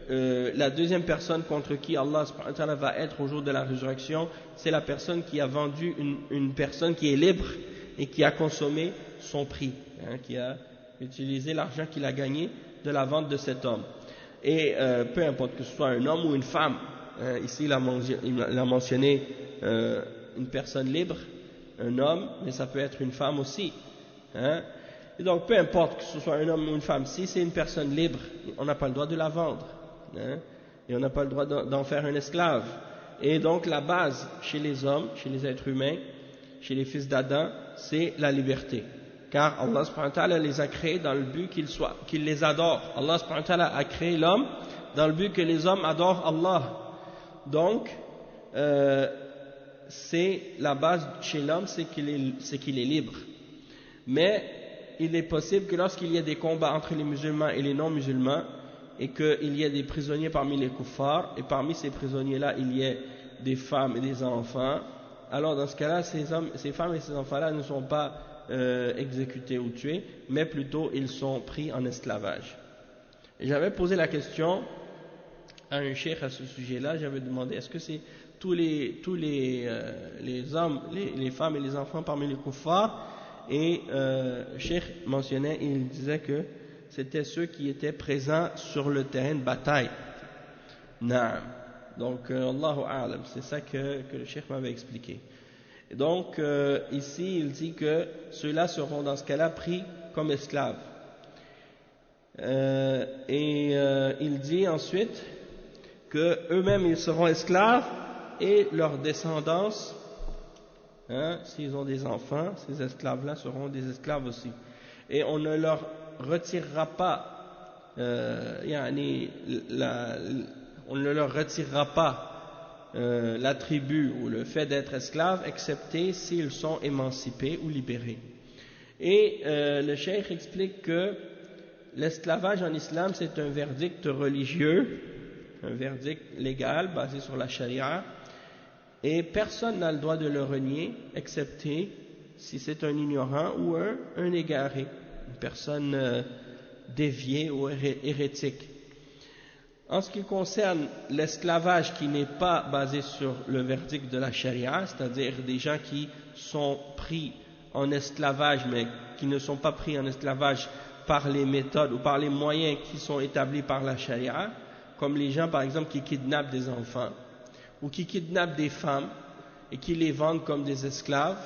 la deuxième personne contre qui Allah subhanahu wa ta'ala va être au jour de la résurrection, c'est la personne qui a vendu une personne qui est libre et qui a consommé son prix, qui a utilisé l'argent qu'il a gagné de la vente de cet homme. Et peu importe que ce soit un homme ou une femme, ici il a mentionné une personne libre, un homme, mais ça peut être une femme aussi. Et donc peu importe que ce soit un homme ou une femme, si c'est une personne libre, on n'a pas le droit de la vendre, et on n'a pas le droit d'en faire un esclave. Et donc la base chez les hommes, chez les êtres humains, chez les fils d'Adam, c'est la liberté, car Allah subhanahu wa ta'ala les a créés dans le but qu'ils les adorent. Allah subhanahu wa ta'ala a créé l'homme dans le but que les hommes adorent Allah. Donc c'est la base chez l'homme, c'est qu'il est libre. Mais il est possible que lorsqu'il y a des combats entre les musulmans et les non-musulmans, et qu'il y ait des prisonniers parmi les kuffars, et parmi ces prisonniers-là, il y ait des femmes et des enfants, alors dans ce cas-là, ces femmes et ces enfants-là ne sont pas exécutés ou tués, mais plutôt ils sont pris en esclavage. Et j'avais posé la question à un cheikh à ce sujet-là, j'avais demandé, est-ce que c'est tous les hommes, les femmes et les enfants parmi les kuffars? Et le cheikh mentionnait, il disait que c'était ceux qui étaient présents sur le terrain de bataille. Naam. Donc, Allahu A'lam, c'est ça que le cheikh m'avait expliqué. Et donc, ici, il dit que ceux-là seront dans ce cas-là pris comme esclaves. Il dit ensuite que eux-mêmes ils seront esclaves et leur descendance, s'ils ont des enfants, ces esclaves-là seront des esclaves aussi. Et on ne leur retirera pas, on ne leur retirera pas l'attribut ou le fait d'être esclaves, excepté s'ils sont émancipés ou libérés. Et le cheikh explique que l'esclavage en islam c'est un verdict religieux, un verdict légal basé sur la charia, et personne n'a le droit de le renier excepté si c'est un ignorant ou un égaré, une personne déviée ou hérétique. En ce qui concerne l'esclavage qui n'est pas basé sur le verdict de la charia, c'est-à-dire des gens qui sont pris en esclavage mais qui ne sont pas pris en esclavage par les méthodes ou par les moyens qui sont établis par la charia, comme les gens par exemple qui kidnappent des enfants ou qui kidnappent des femmes et qui les vendent comme des esclaves,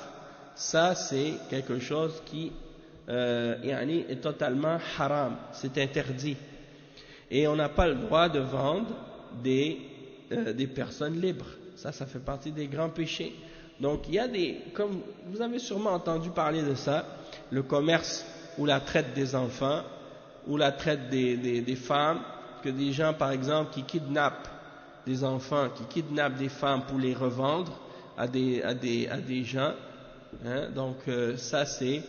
ça c'est quelque chose qui est totalement haram, c'est interdit. Et on n'a pas le droit de vendre des personnes libres. Ça fait partie des grands péchés. Donc il y a comme vous avez sûrement entendu parler de ça, le commerce ou la traite des enfants, ou la traite des femmes, que des gens par exemple qui kidnappent des enfants, qui kidnappent des femmes pour les revendre à des gens, hein, donc ça c'est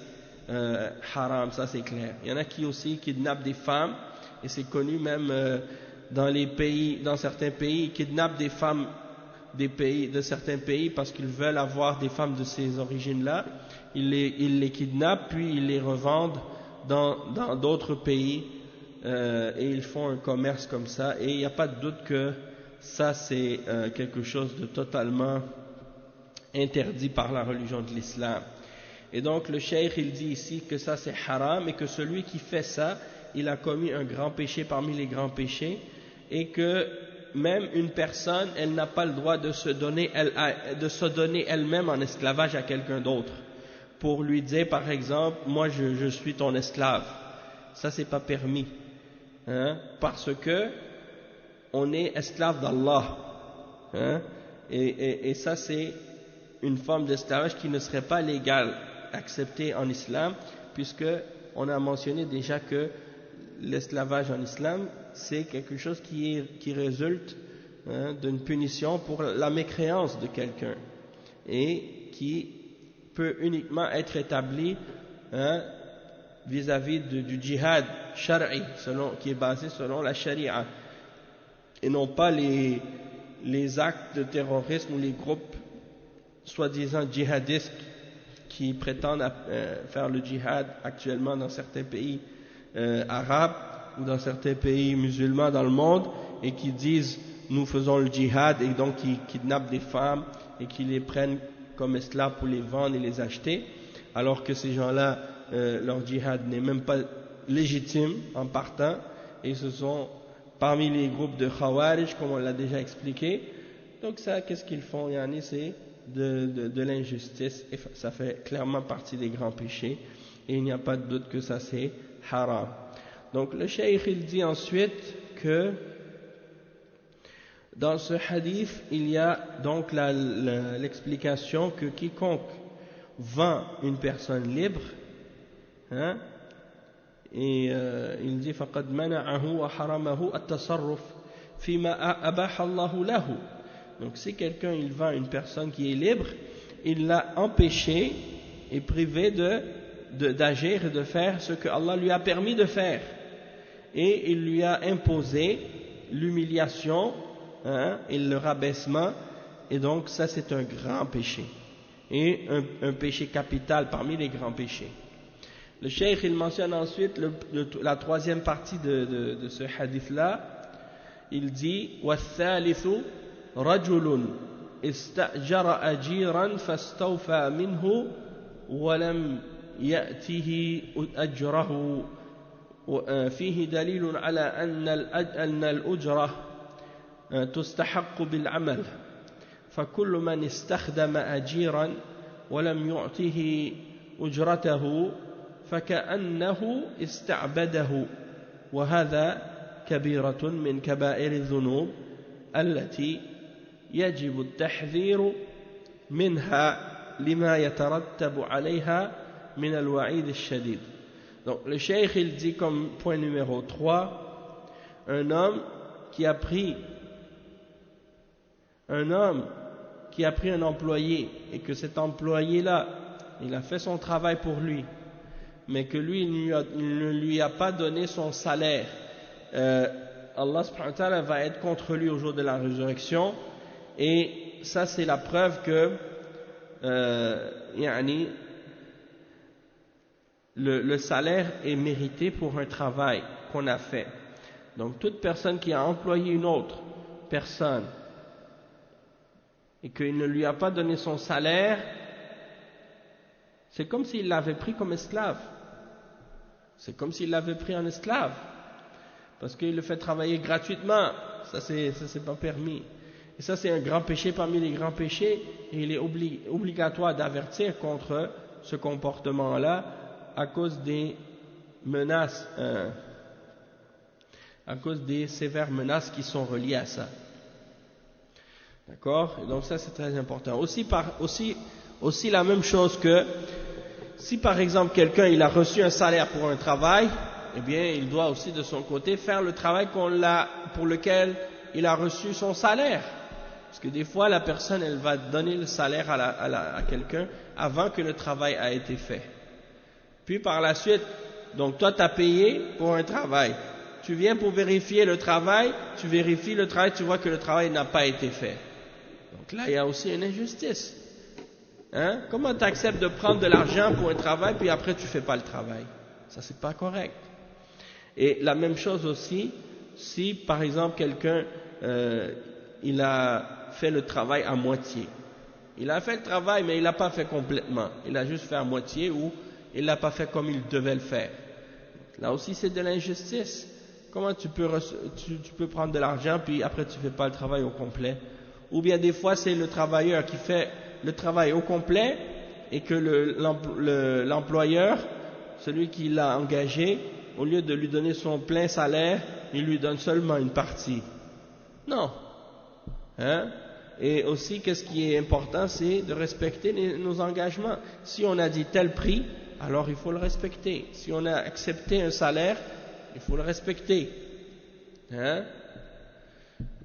haram, ça c'est clair. Il y en a qui aussi kidnappent des femmes, et c'est connu même dans certains pays, ils kidnappent des femmes de certains pays parce qu'ils veulent avoir des femmes de ces origines-là, ils les kidnappent puis ils les revendent dans d'autres pays et ils font un commerce comme ça, et il n'y a pas de doute que ça c'est quelque chose de totalement interdit par la religion de l'islam. Et donc le cheikh il dit ici que ça c'est haram et que celui qui fait ça, il a commis un grand péché parmi les grands péchés, et que même une personne, elle n'a pas le droit de se donner elle-même en esclavage à quelqu'un d'autre, pour lui dire par exemple, moi je suis ton esclave. Ça c'est pas permis, hein, parce que on est esclave d'Allah, hein, et ça c'est une forme d'esclavage qui ne serait pas légale, acceptée en islam, puisque on a mentionné déjà que l'esclavage en islam c'est quelque chose qui résulte d'une punition pour la mécréance de quelqu'un, et qui peut uniquement être établi vis-à-vis du djihad shar'i, qui est basé selon la charia, et non pas les actes de terrorisme ou les groupes soi-disant djihadistes qui prétendent faire le djihad actuellement dans certains pays arabes ou dans certains pays musulmans dans le monde, et qui disent nous faisons le djihad, et donc qui kidnappent des femmes et qui les prennent comme esclaves pour les vendre et les acheter, alors que ces gens-là leur djihad n'est même pas légitime en partant, et ce sont parmi les groupes de Khawarij comme on l'a déjà expliqué. Donc ça, qu'est-ce qu'ils font, yani, c'est de l'injustice, et ça fait clairement partie des grands péchés, et il n'y a pas de doute que ça c'est haram. Donc le cheikh il dit ensuite que dans ce hadith il y a donc l'explication que quiconque vend une personne libre, hein, et il dit faqad mana'ahu wa haramahu at-tasarruf fima abaha Allahu lahu. Donc si quelqu'un il vend une personne qui est libre, il l'a empêché et privé d'agir et de faire ce que Allah lui a permis de faire, et il lui a imposé l'humiliation, hein, et le rabaissement, et donc ça c'est un grand péché, et un péché capital parmi les grands péchés. Le cheikh il mentionne ensuite la troisième partie de ce hadith là. Il dit وَالثَّالِثُ رَجُلٌ اسْتَأْجَرَ أَجِيرًا فَاسْتَوْفَى مِنْهُ وَلَمْ يأته أجره، فيه دليل على أن الأجرة تستحق بالعمل، فكل من استخدم أجيرا ولم يعطه أجرته فكأنه استعبده، وهذا كبيرة من كبائر الذنوب التي يجب التحذير منها لما يترتب عليها من الوعيد الشديد. Donc le cheikh il dit comme point numéro 3, un homme qui a pris un employé, et que cet employé là il a fait son travail pour lui, mais que lui, il ne lui a pas donné son salaire, Allah subhanahu wa ta'ala va être contre lui au jour de la résurrection, et ça c'est la preuve que le salaire est mérité pour un travail qu'on a fait. Donc toute personne qui a employé une autre personne et qu'il ne lui a pas donné son salaire, c'est comme s'il l'avait pris comme esclave. C'est comme s'il l'avait pris en esclave, parce qu'il le fait travailler gratuitement. Ça c'est pas permis. Et ça c'est un grand péché parmi les grands péchés, et il est obligatoire d'avertir contre ce comportement-là à cause des menaces, à cause des sévères menaces qui sont reliées à ça. D'accord? Et donc ça c'est très important. Aussi la même chose que si par exemple quelqu'un il a reçu un salaire pour un travail, eh bien il doit aussi de son côté faire le travail pour lequel il a reçu son salaire. Parce que des fois la personne elle va donner le salaire à quelqu'un avant que le travail a été fait. Puis par la suite, donc toi tu as payé pour un travail. Tu viens pour vérifier le travail, tu vérifies le travail, tu vois que le travail n'a pas été fait. Donc là il y a aussi une injustice. Hein? Comment tu acceptes de prendre de l'argent pour un travail puis après tu fais pas le travail? Ça c'est pas correct. Et la même chose aussi, si par exemple quelqu'un il a fait le travail à moitié. Il a fait le travail mais il l'a pas fait complètement. Il a juste fait à moitié ou il l'a pas fait comme il devait le faire. Là aussi c'est de l'injustice. Comment tu peux prendre de l'argent puis après tu fais pas le travail au complet? Ou bien des fois c'est le travailleur qui fait le travail au complet et que l'employeur, celui qui l'a engagé, au lieu de lui donner son plein salaire, il lui donne seulement une partie. Non. Hein? Et aussi, qu'est-ce qui est important, c'est de respecter nos engagements. Si on a dit tel prix, alors il faut le respecter. Si on a accepté un salaire, il faut le respecter. Hein?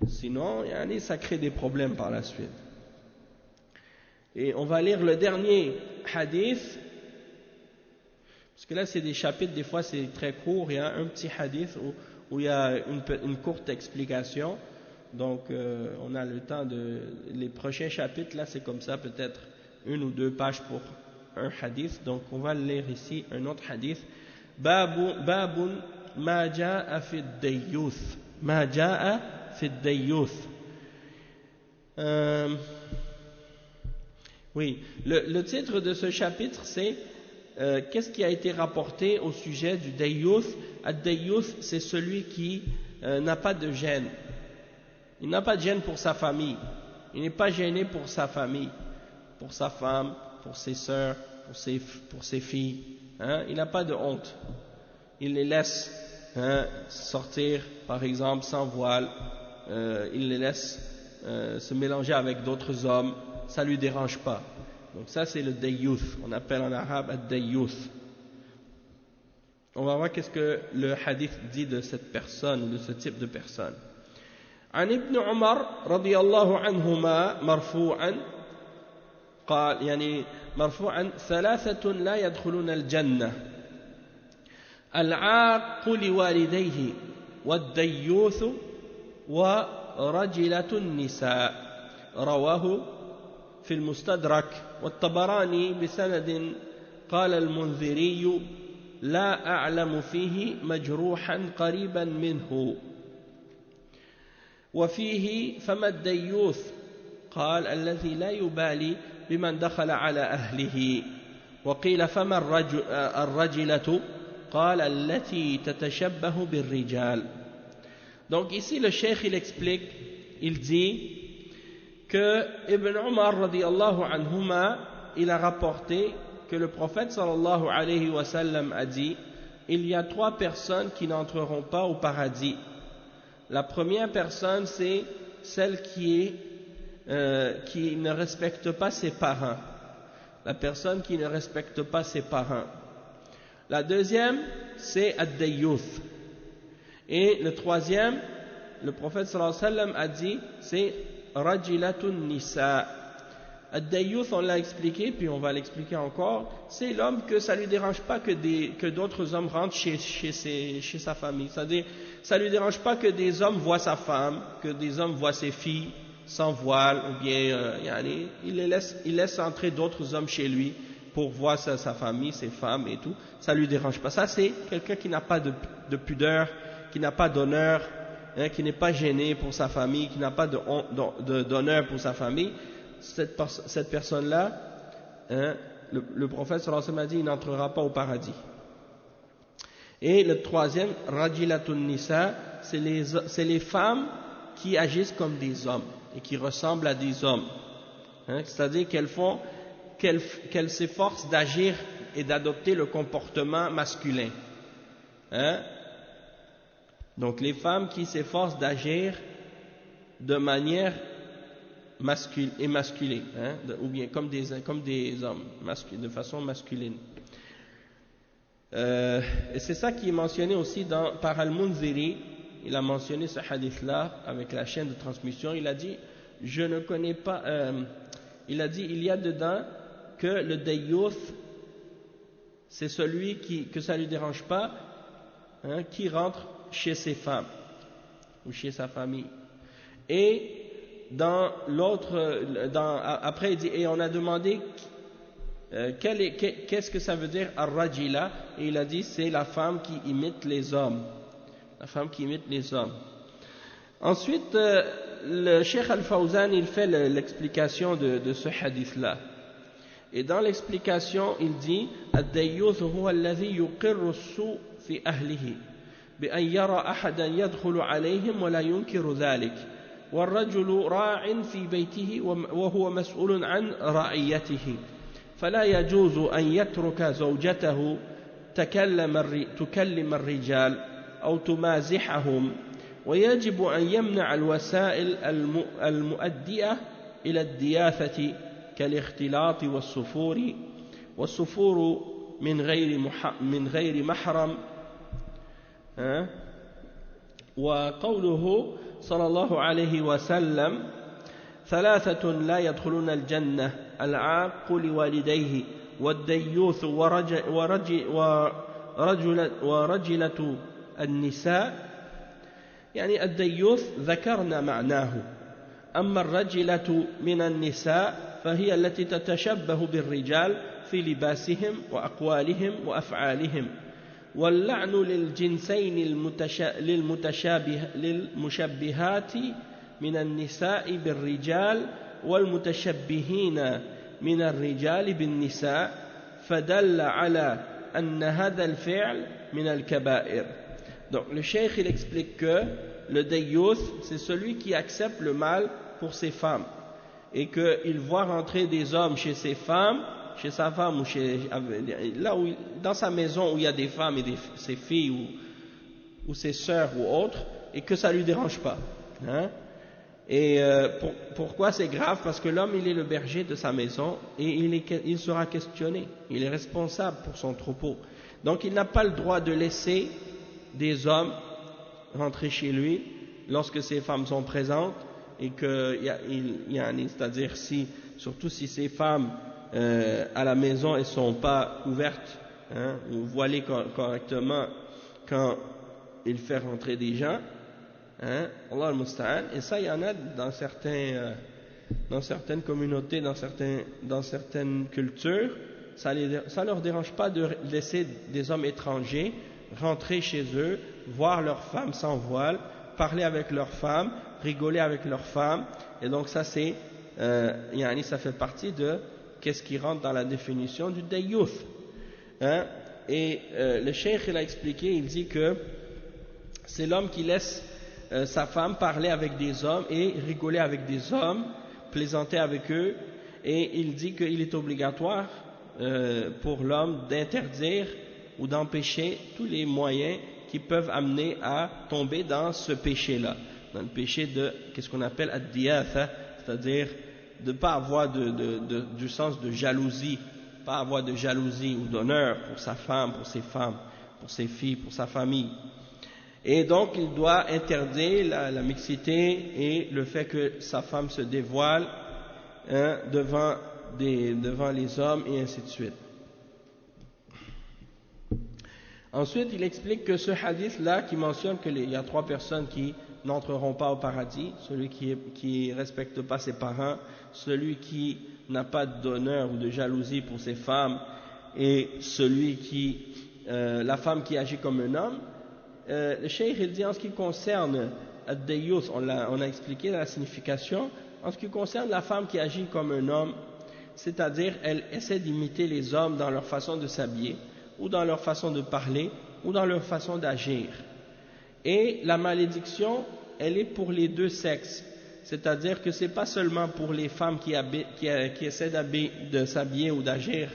Sinon, ça crée des problèmes par la suite. Et on va lire le dernier hadith, parce que là c'est des chapitres, des fois c'est très court, il y a un petit hadith où il y a une courte explication, donc on a le temps les prochains chapitres là c'est comme ça, peut-être 1 ou 2 pages pour un hadith, donc on va lire ici un autre hadith. Babun ma ja'a fi ad-dayyuth, ma ja'a fi ad-dayyuth. Oui, le titre de ce chapitre c'est qu'est-ce qui a été rapporté au sujet du dayyuth. Ad-dayyuth, c'est celui qui n'a pas de gêne. Il n'a pas de gêne pour sa famille. Il n'est pas gêné pour sa famille, pour sa femme, pour ses sœurs, pour ses filles. Hein? Il n'a pas de honte. Il les laisse sortir, par exemple, sans voile. Il les laisse se mélanger avec d'autres hommes. Ça ne lui dérange pas. Donc ça c'est le dayyuth, on appelle en arabe ad-dayyuth. On va voir qu'est-ce que le hadith dit de cette personne ou de ce type de personne. عن ابن عمر رضي الله عنهما مرفوعا قال مرفوعا 3 لا يدخلون الجنة العاق لوالديه والديوث ورجلة النساء رواه في المستدرك والطبراني بسند قال المنذري لا أعلم فيه مجروحا قريبا منه وفيه فما الديوث قال الذي لا يبالي بمن دخل على أهله وقيل فما الرجلة قال التي تتشبه بالرجال. Donc ici le cheikh il explique, il dit que Ibn Umar radiyallahu anhuma il a rapporté que le prophète sallallahu alayhi wa sallam a dit il y a 3 personnes qui n'entreront pas au paradis. La première personne c'est celle qui ne respecte pas ses parents, la personne qui ne respecte pas ses parents. La deuxième c'est ad-dayyuth, et le troisième le prophète sallallahu alayhi wa sallam a dit c'est rajilatun nisa. Ad-Dayyuth, on l'a expliqué, puis on va l'expliquer encore, c'est l'homme que ça lui dérange pas que d'autres hommes rentrent chez sa famille. C'est-à-dire, ça lui dérange pas que des hommes voient sa femme, que des hommes voient ses filles sans voile, ou bien, il laisse entrer d'autres hommes chez lui pour voir sa famille, ses femmes et tout. Ça lui dérange pas. Ça, c'est quelqu'un qui n'a pas de pudeur, qui n'a pas d'honneur, qui n'est pas gêné pour sa famille, qui n'a pas d'honneur pour sa famille. Cette personne-là, le prophète sallallahu alayhi wa sallam a dit, il n'entrera pas au paradis. Et le troisième, Rajilatun Nisa, c'est les femmes qui agissent comme des hommes et qui ressemblent à des hommes. C'est-à-dire qu'elles s'efforcent d'agir et d'adopter le comportement masculin. Donc les femmes qui s'efforcent d'agir de manière masculine, ou bien comme des hommes, de façon masculine. Et c'est ça qui est mentionné aussi par Al-Munziri. Il a mentionné ce hadith-là avec la chaîne de transmission. Il a dit, je ne connais pas. Il a dit, il y a dedans que le dayyuth, c'est celui que ça lui dérange pas, qui rentre chez ses femmes ou chez sa famille. Et dans l'autre, après il dit, et on a demandé qu'est-ce que ça veut dire ar-rajila, et il a dit c'est la femme qui imite les hommes, la femme qui imite les hommes. Ensuite, le Cheikh Al-Fawzan il fait l'explication de ce hadith-là, et dans l'explication il dit ad-dayyuth huwa alladhi yuqirru as-su' fi ahlihi bi an yara ahadan yadkhulu alayhim wa la yunkiru dhalik. والرجل راع في بيته وهو مسؤول عن رعيته فلا يجوز أن يترك زوجته تكلم الرجال أو تمازحهم ويجب أن يمنع الوسائل المؤدية إلى الدياثة كالاختلاط والسفور من غير محرم. وقوله صلى الله عليه وسلم ثلاثة لا يدخلون الجنة العاق لوالديه والديوث ورجلة النساء. يعني الديوث ذكرنا معناه، أما الرجلة من النساء فهي التي تتشبه بالرجال في لباسهم وأقوالهم وأفعالهم. واللعن للجنسين للمشبهات من النساء بالرجال والمتشبهين من الرجال بالنساء فدل على أن هذا الفعل من الكبائر. Donc le cheikh il explique que le dayyuth c'est celui qui accepte le mal pour ses femmes et qu'il voit rentrer des hommes chez ses femmes, chez sa femme ou dans sa maison où il y a des femmes et ses filles ou ses sœurs ou autres, et que ça lui dérange pas. Et pourquoi c'est grave? Parce que l'homme il est le berger de sa maison et il sera questionné, il est responsable pour son troupeau. Donc il n'a pas le droit de laisser des hommes rentrer chez lui lorsque ses femmes sont présentes, et c'est-à-dire surtout si ces femmes à la maison elles sont pas ouvertes ou voilées correctement quand il fait rentrer des gens, Allah al-Musta'an. Et ça il y en a dans certaines communautés, dans certaines cultures, ça leur dérange pas de laisser des hommes étrangers rentrer chez eux, voir leurs femmes sans voile, parler avec leurs femmes, rigoler avec leurs femmes. Et donc ça c'est ça fait partie de qu'est-ce qui rentre dans la définition du dayyuth. Et le cheikh il a expliqué, il dit que c'est l'homme qui laisse sa femme parler avec des hommes et rigoler avec des hommes, plaisanter avec eux, et il dit qu'il est obligatoire pour l'homme d'interdire ou d'empêcher tous les moyens qui peuvent amener à tomber dans ce péché-là, dans le péché de qu'est-ce qu'on appelle ad-diyatha, c'est-à-dire de ne pas avoir du sens de jalousie, pas avoir de jalousie ou d'honneur pour sa femme, pour ses femmes, pour ses filles, pour sa famille. Et donc il doit interdire la mixité et le fait que sa femme se dévoile devant les hommes et ainsi de suite. Ensuite, il explique que ce hadith-là qui mentionne qu'il y a 3 personnes qui n'entreront pas au paradis, celui qui respecte pas ses parents, celui qui n'a pas d'honneur ou de jalousie pour ses femmes, et la femme qui agit comme un homme. Le cheikh il dit en ce qui concerne ad-dayyus, on a expliqué la signification, en ce qui concerne la femme qui agit comme un homme, c'est-à-dire elle essaie d'imiter les hommes dans leur façon de s'habiller, ou dans leur façon de parler, ou dans leur façon d'agir. Et la malédiction, elle est pour les 2 sexes, c'est-à-dire que c'est pas seulement pour les femmes qui essaient de s'habiller ou d'agir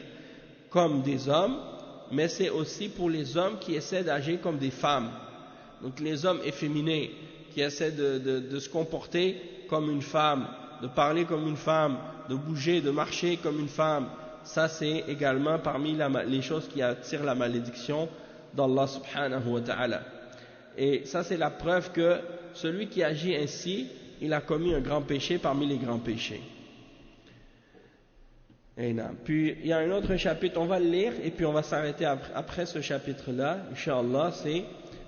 comme des hommes, mais c'est aussi pour les hommes qui essaient d'agir comme des femmes. Donc les hommes efféminés qui essaient de se comporter comme une femme, de parler comme une femme, de bouger, de marcher comme une femme, ça c'est également parmi les choses qui attirent la malédiction d'Allah subhanahu wa ta'ala. Et ça c'est la preuve que celui qui agit ainsi, il a commis un grand péché parmi les grands péchés. Et non. Puis il y a un autre chapitre, on va le lire et puis on va s'arrêter après ce chapitre-là, Inch'Allah, c'est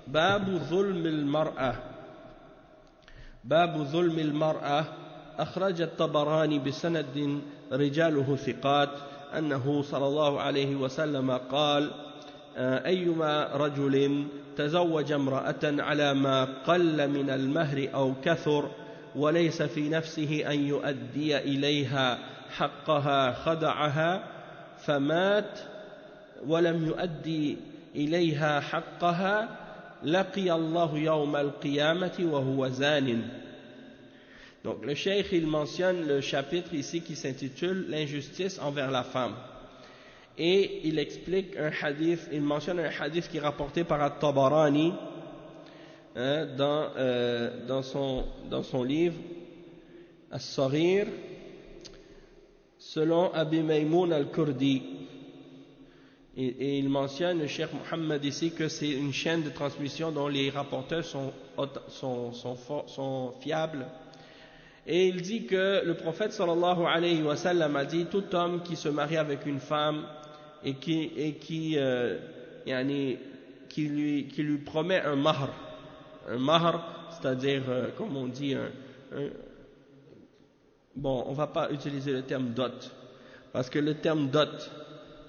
Babu Zulm al-Mar'a. Babu Zulm al-Mar'a, أخرج الطبراني بسند رجاله ثقات أنه صلى الله عليه وسلم قال أيما رجل تزوج امرأة على ما قل من المهر أو كثر وليس في نفسه أن يؤدي إليها حقها خدعها فمات ولم يؤدي إليها حقها لقي الله يوم القيامة وهو زان. Donc le cheikh il mentionne le chapitre ici qui s'intitule l'injustice envers la femme. Et il explique un hadith, il mentionne un hadith qui est rapporté par At-Tabarani dans son livre As-Saghir, selon Abi Maymoun al-Kurdi. Et il mentionne, le cheikh Mohammed ici, que c'est une chaîne de transmission dont les rapporteurs sont fiables. Et il dit que le prophète sallallahu alayhi wa sallam a dit tout homme qui se marie avec une femme et qui lui promet un mahr, c'est-à-dire comme on dit bon, on va pas utiliser le terme dot parce que le terme dot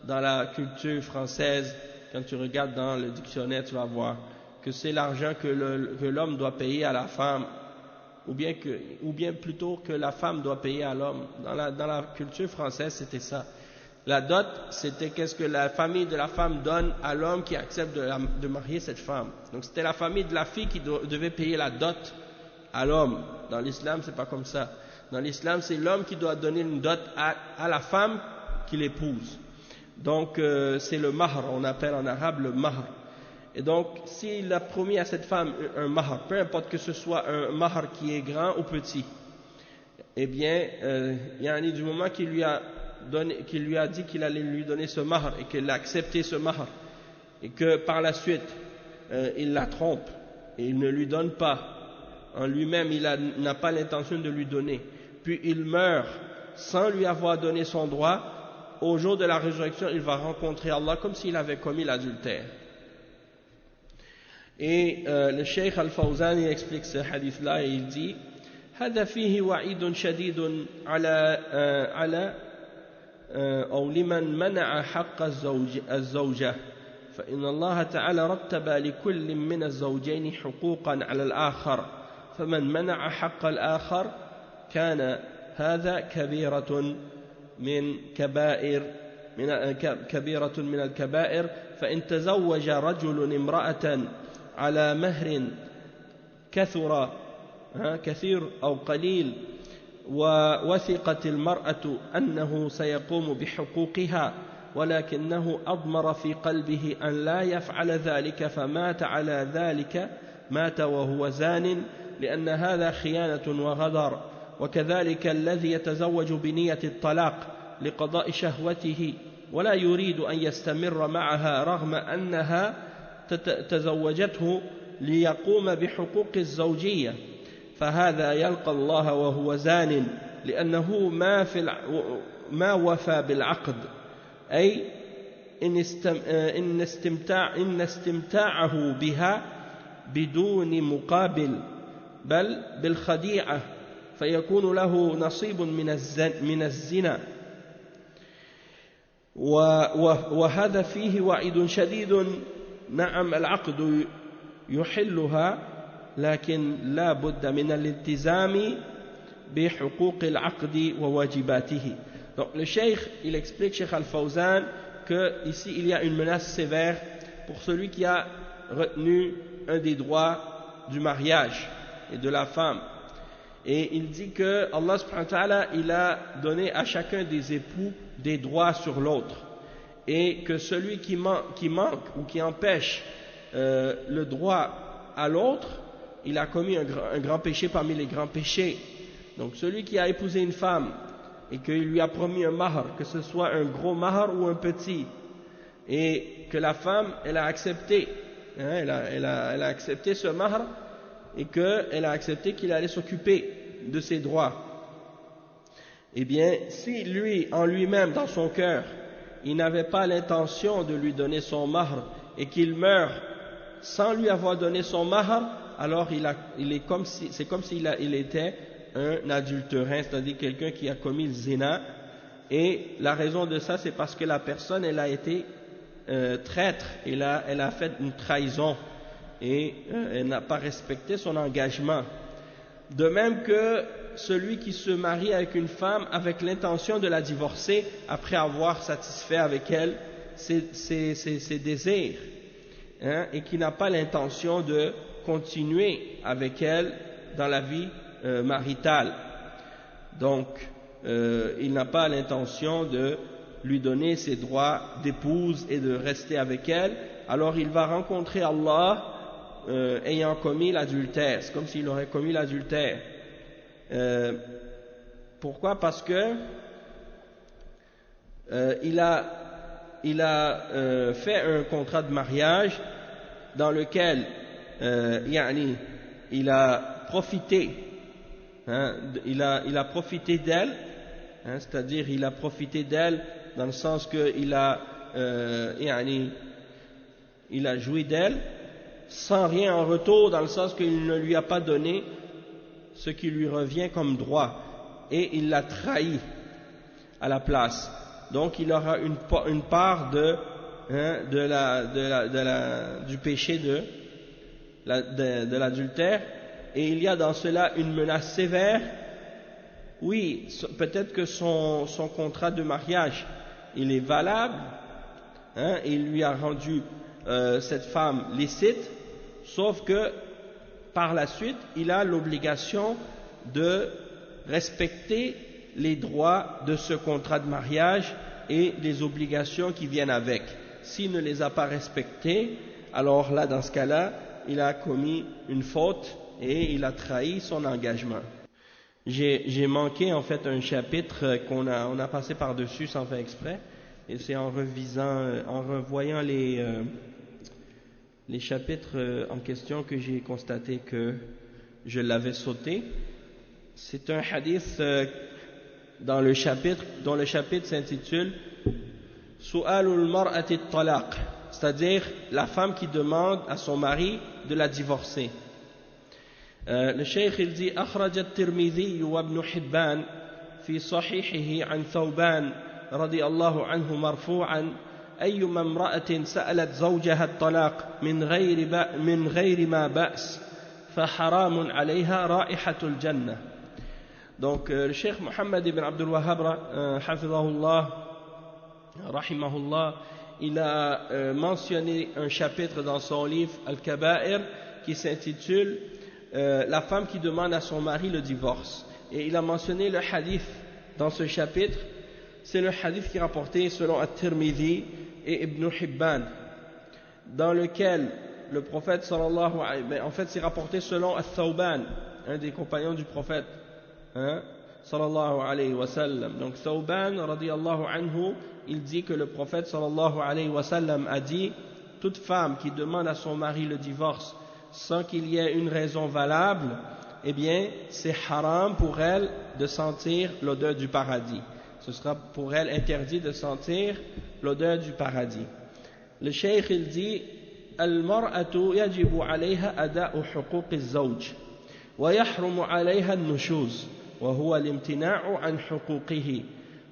dans la culture française, quand tu regardes dans le dictionnaire, tu vas voir que c'est l'argent que l'homme doit payer à la femme, ou bien plutôt que la femme doit payer à l'homme. Dans la culture française, c'était ça. La dot, c'était qu'est-ce que la famille de la femme donne à l'homme qui accepte de marier cette femme. Donc c'était la famille de la fille qui devait payer la dot à l'homme. Dans l'islam, c'est pas comme ça. Dans l'islam, c'est l'homme qui doit donner une dot à la femme qu'il épouse. Donc c'est le mahr, on appelle en arabe le mahr. Et donc, s'il a promis à cette femme un mahr, peu importe que ce soit un mahr qui est grand ou petit, eh bien, du moment qu'il lui a dit qu'il allait lui donner ce mahr et qu'il a accepté ce mahr, et que par la suite, il la trompe et il ne lui donne pas, en lui-même, il n'a pas l'intention de lui donner, puis il meurt sans lui avoir donné son droit, au jour de la résurrection, il va rencontrer Allah comme s'il avait commis l'adultère. Et le Cheikh Al-Fawzan explique ce hadith-là et il dit هذا فيه وعيد شديد على أو لمن منع حق الزوجة فإن الله تعالى رتب لكل من الزوجين حقوقا على الآخر فمن منع حق الآخر كان هذا كبيرة من الكبائر فإن تزوج رجل امرأة على مهر كثير أو قليل ووثقت المرأة أنه سيقوم بحقوقها ولكنه أضمر في قلبه أن لا يفعل ذلك فمات على ذلك مات وهو زان لأن هذا خيانة وغدر وكذلك الذي يتزوج بنية الطلاق لقضاء شهوته ولا يريد أن يستمر معها رغم أنها تزوجته ليقوم بحقوق الزوجية فهذا يلقى الله وهو زان لأنه ما وفى بالعقد أي إن استمتاعه بها بدون مقابل بل بالخديعة فيكون له نصيب من الزنا وهذا فيه وعيد شديد. نعم العقد يحلها لكن لا بد من الالتزام بحقوق العقد وواجباته. Donc le cheikh, il explique, Cheikh Al-Fawzan, que ici il y a une menace sévère pour celui qui a retenu un des droits du mariage et de la femme. Et il dit que Allah subhanahu wa ta'ala, il a donné à chacun des époux des droits sur l'autre. Et que celui qui manque ou qui empêche le droit à l'autre, il a commis un grand péché parmi les grands péchés. Donc celui qui a épousé une femme et qu'il lui a promis un mahar, que ce soit un gros mahar ou un petit, et que la femme, elle a accepté, hein, elle a accepté ce mahar, et qu'elle a accepté qu'il allait s'occuper de ses droits. Eh bien, si lui, en lui-même, dans son cœur, il n'avait pas l'intention de lui donner son mahar, et qu'il meurt sans lui avoir donné son mahar, alors c'est comme s'il était un adultérin, c'est-à-dire quelqu'un qui a commis le zina. Et la raison de ça, c'est parce que la personne, elle a été traître, elle a fait une trahison et elle n'a pas respecté son engagement. De même que celui qui se marie avec une femme avec l'intention de la divorcer après avoir satisfait avec elle ses désirs, hein, et qui n'a pas l'intention de continuer avec elle dans la vie maritale. Donc, il n'a pas l'intention de lui donner ses droits d'épouse et de rester avec elle, alors il va rencontrer Allah ayant commis l'adultère. C'est comme s'il aurait commis l'adultère. Pourquoi? Parce que il a fait un contrat de mariage dans lequel il a profité, hein, il a profité d'elle, hein, c'est-à-dire il a profité d'elle dans le sens qu'il a joui d'elle sans rien en retour, dans le sens qu'il ne lui a pas donné ce qui lui revient comme droit, et il l'a trahi à la place. Donc il aura une part du péché de l'adultère, et il y a dans cela une menace sévère. Oui, peut-être que son contrat de mariage, il est valable, hein, et il lui a rendu cette femme licite, sauf que par la suite, il a l'obligation de respecter les droits de ce contrat de mariage et les obligations qui viennent avec. S'il ne les a pas respectés, alors là, dans ce cas-là, il a commis une faute et il a trahi son engagement. J'ai manqué en fait un chapitre on a passé par-dessus sans faire exprès, et c'est en revoyant les chapitres en question que j'ai constaté que je l'avais sauté. C'est un hadith dont le chapitre s'intitule Su'alul mar'ati talaq, c'est-à-dire la femme qui demande à son mari de la divorcer. Le cheikh il dit أخرج الترمذي وابن حبان في صحيحه عن ثوبان رضي الله عنه مرفوعا أيما امرأة سألت زوجها الطلاق من غير ما بأس فحرام عليها رائحة الجنة. Donc le cheikh Mohammed ibn Abdul Wahhab hafidhahullah rahimahullah, il a mentionné un chapitre dans son livre Al-Kaba'ir qui s'intitule la femme qui demande à son mari le divorce, et il a mentionné le hadith dans ce chapitre. C'est le hadith qui est rapporté selon At-Tirmidhi et Ibn Hibban, dans lequel le prophète sallallahu alayhi, en fait c'est rapporté selon Ath-Thawban, un des compagnons du prophète, hein, sallallahu alayhi wa sallam. Donc Thawban radiyallahu anhu, il dit que le prophète sallallahu alayhi wa sallam a dit: toute femme qui demande à son mari le divorce sans qu'il y ait une raison valable, eh bien c'est haram pour elle de sentir l'odeur du paradis. Ce sera pour elle interdit de sentir l'odeur du paradis. Le cheikh il dit المرأة يجب عليها أداء حقوق الزوج ويحرم عليها النشوز وهو الامتناع عن حقوقه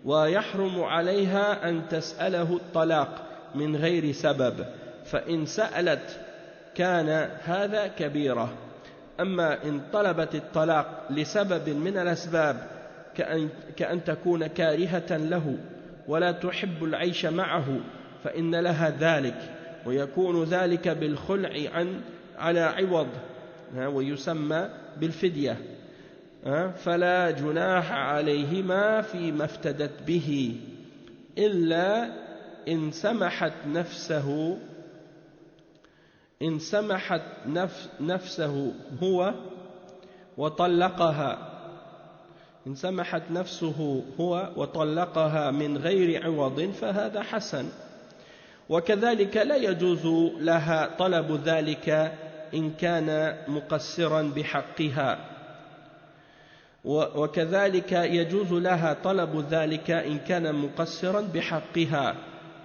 ويحرم عليها أن تسأله الطلاق من غير سبب فإن سألت كان هذا كبيرة أما إن طلبت الطلاق لسبب من الأسباب كأن تكون كارهة له ولا تحب العيش معه فإن لها ذلك ويكون ذلك بالخلع على عوض ويسمى بالفدية فلا جناح عليهما فيما افتدت به إلا إن سمحت نفسه هو وطلقها من غير عوض فهذا حسن وكذلك لا يجوز لها طلب ذلك إن كان مقصرا بحقها وكذلك يجوز لها طلب ذلك إن كان مقصرا بحقها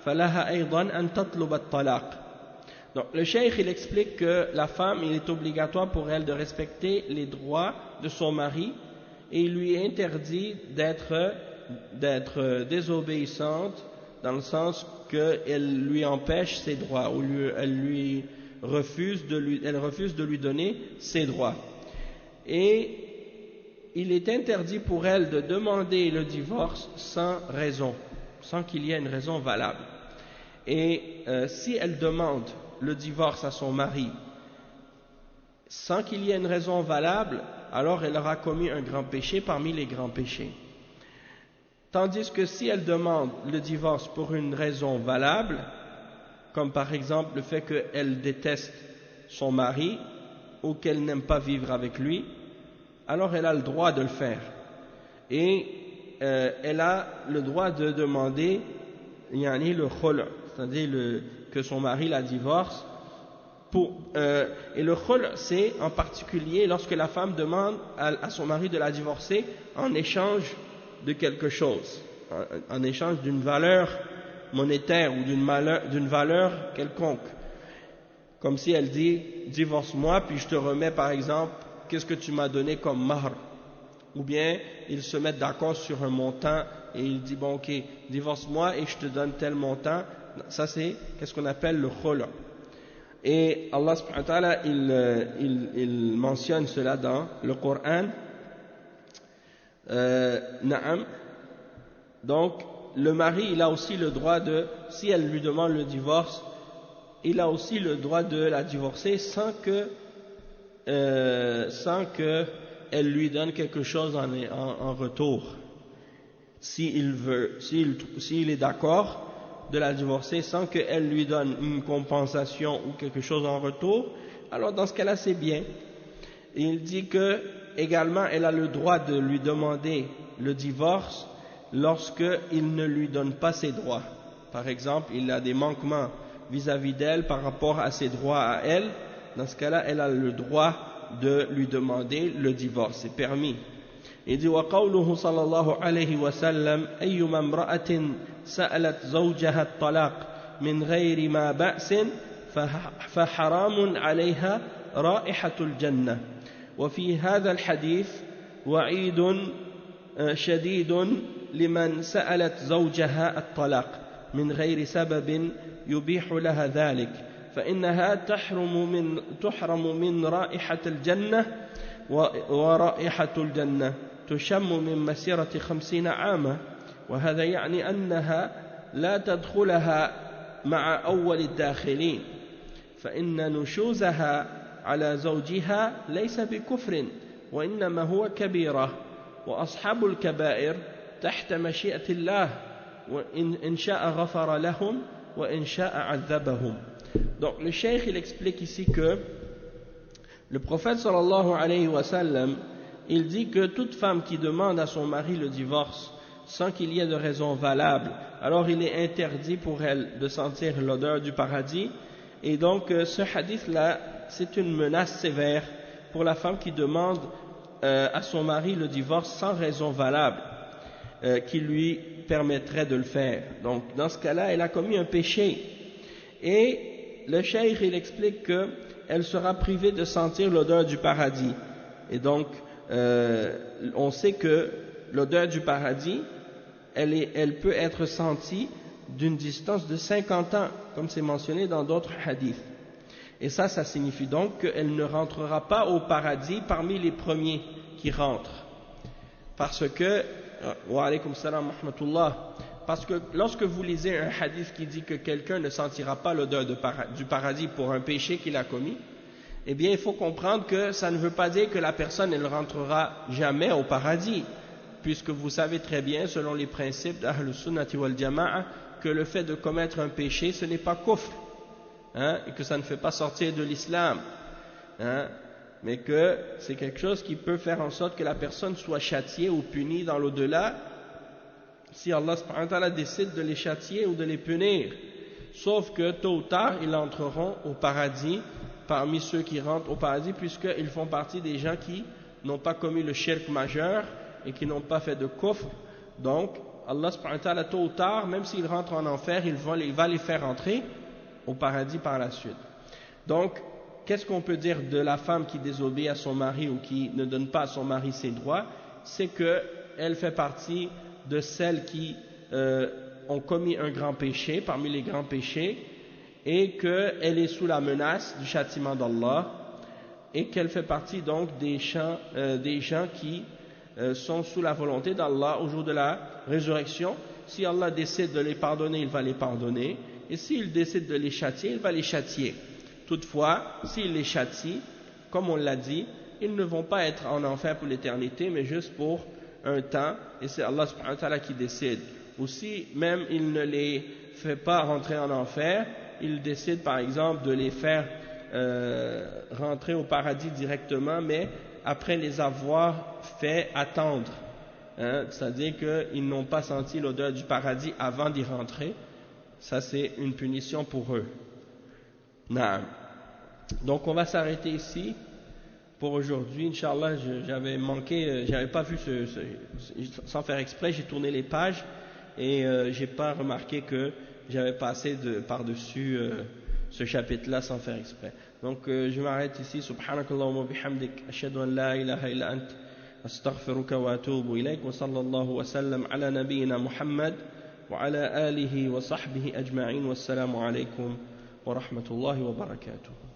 فلها أيضا أن تطلب الطلاق. Donc le cheikh il explique que la femme il est obligatoire pour elle de respecter les droits de son mari et il lui est interdit d'être désobéissante dans le sens qu'elle lui empêche ses droits ou elle refuse de lui donner ses droits. Et il est interdit pour elle de demander le divorce sans raison, sans qu'il y ait une raison valable. Et si elle demande le divorce à son mari sans qu'il y ait une raison valable, alors elle aura commis un grand péché parmi les grands péchés. Tandis que si elle demande le divorce pour une raison valable, comme par exemple le fait qu'elle déteste son mari ou qu'elle n'aime pas vivre avec lui, alors elle a le droit de le faire. Et elle a le droit de demander le khul', c'est-à-dire que son mari la divorce. Et le khul', c'est en particulier lorsque la femme demande à son mari de la divorcer en échange de quelque chose, en échange d'une valeur monétaire ou d'une valeur quelconque. Comme si elle dit divorce-moi puis je te remets par exemple qu'est-ce que tu m'as donné comme mahr, ou bien ils se mettent d'accord sur un montant et il dit bon ok divorce-moi et je te donne tel montant. Ça c'est qu'est-ce qu'on appelle le khul'. Et Allah subhanahu wa ta'ala il mentionne cela dans le Coran. Na'am. Donc le mari il a aussi le droit si elle lui demande le divorce, il a aussi le droit de la divorcer sans que elle lui donne quelque chose en retour. S'il est d'accord de la divorcer sans qu'elle lui donne une compensation ou quelque chose en retour, alors dans ce cas-là c'est bien. Et il dit que également elle a le droit de lui demander le divorce lorsqu'il ne lui donne pas ses droits. Par exemple, il a des manquements vis-à-vis d'elle par rapport à ses droits à elle. Dans ce cas-là, elle a le droit de lui demander le divorce, c'est permis. Il dit وقوله صلى الله عليه وسلم أيما امرأة سألت زوجها الطلاق من غير ما بأس فحرام عليها رائحة الجنة. وفي هذا الحديث وعيد شديد لمن سألت زوجها الطلاق من غير سبب يبيح لها ذلك فإنها تحرم من رائحة الجنة ورائحة الجنة تشم من مسيرة 50 عاما وهذا يعني أنها لا تدخلها مع أول الداخلين فإن نشوزها على زوجها ليس بكفر وإنما هو كبيرة وأصحاب الكبائر تحت مشيئة الله وإن شاء غفر لهم وإن شاء عذبهم. Donc le cheikh il explique ici que le prophète sallallahu alayhi wa sallam il dit que toute femme qui demande à son mari le divorce sans qu'il y ait de raison valable, alors il est interdit pour elle de sentir l'odeur du paradis. Et donc ce hadith là c'est une menace sévère pour la femme qui demande à son mari le divorce sans raison valable qui lui permettrait de le faire. Donc dans ce cas-là, elle a commis un péché. Et le cheikh, il explique qu'elle sera privée de sentir l'odeur du paradis. Et donc, on sait que l'odeur du paradis, elle peut être sentie d'une distance de 50 ans, comme c'est mentionné dans d'autres hadiths. Et ça signifie donc qu'elle ne rentrera pas au paradis parmi les premiers qui rentrent. Parce que, wa alaykum salam wa rahmatullah, parce que lorsque vous lisez un hadith qui dit que quelqu'un ne sentira pas l'odeur du paradis pour un péché qu'il a commis, eh bien il faut comprendre que ça ne veut pas dire que la personne ne rentrera jamais au paradis, puisque vous savez très bien, selon les principes d'Ahl Sunnati wal Jama'a, que le fait de commettre un péché, ce n'est pas kufr, et que ça ne fait pas sortir de l'islam, mais que c'est quelque chose qui peut faire en sorte que la personne soit châtiée ou punie dans l'au-delà, si Allah subhanahu wa ta'ala décide de les châtier ou de les punir. Sauf que tôt ou tard, ils entreront au paradis, parmi ceux qui rentrent au paradis, puisqu'ils font partie des gens qui n'ont pas commis le shirk majeur et qui n'ont pas fait de kufr. Donc, Allah subhanahu wa ta'ala, tôt ou tard, même s'ils rentrent en enfer, il va les faire entrer au paradis par la suite. Donc, qu'est-ce qu'on peut dire de la femme qui désobéit à son mari ou qui ne donne pas à son mari ses droits? C'est qu'elle fait partie de celles qui ont commis un grand péché, parmi les grands péchés, et qu'elle est sous la menace du châtiment d'Allah, et qu'elle fait partie donc des gens qui sont sous la volonté d'Allah au jour de la résurrection. Si Allah décide de les pardonner, il va les pardonner, et s'il décide de les châtier, il va les châtier. Toutefois, s'il les châtie, comme on l'a dit, ils ne vont pas être en enfer pour l'éternité, mais juste pour un temps, et c'est Allah subhanahu wa ta'ala qui décide. Ou si même il ne les fait pas rentrer en enfer, il décide par exemple de les faire rentrer au paradis directement, mais après les avoir fait attendre, c'est-à-dire qu'ils n'ont pas senti l'odeur du paradis avant d'y rentrer. Ça c'est une punition pour eux. Naam. Donc on va s'arrêter ici pour aujourd'hui. Inch'Allah, j'avais manqué, j'avais pas vu sans faire exprès, j'ai tourné les pages et j'ai pas remarqué que j'avais passé par-dessus ce chapitre-là sans faire exprès. Donc je m'arrête ici. Subhanakallahumma bihamdik, ashhadu an la ilaha illa ant, astaghfiruka wa atubu ilayk, wa sallallahu wa sallam ala nabiyyina Muhammad wa ala alihi wa sahbihi ajma'in, wassalamu alaykum wa rahmatullahi wa barakatuh.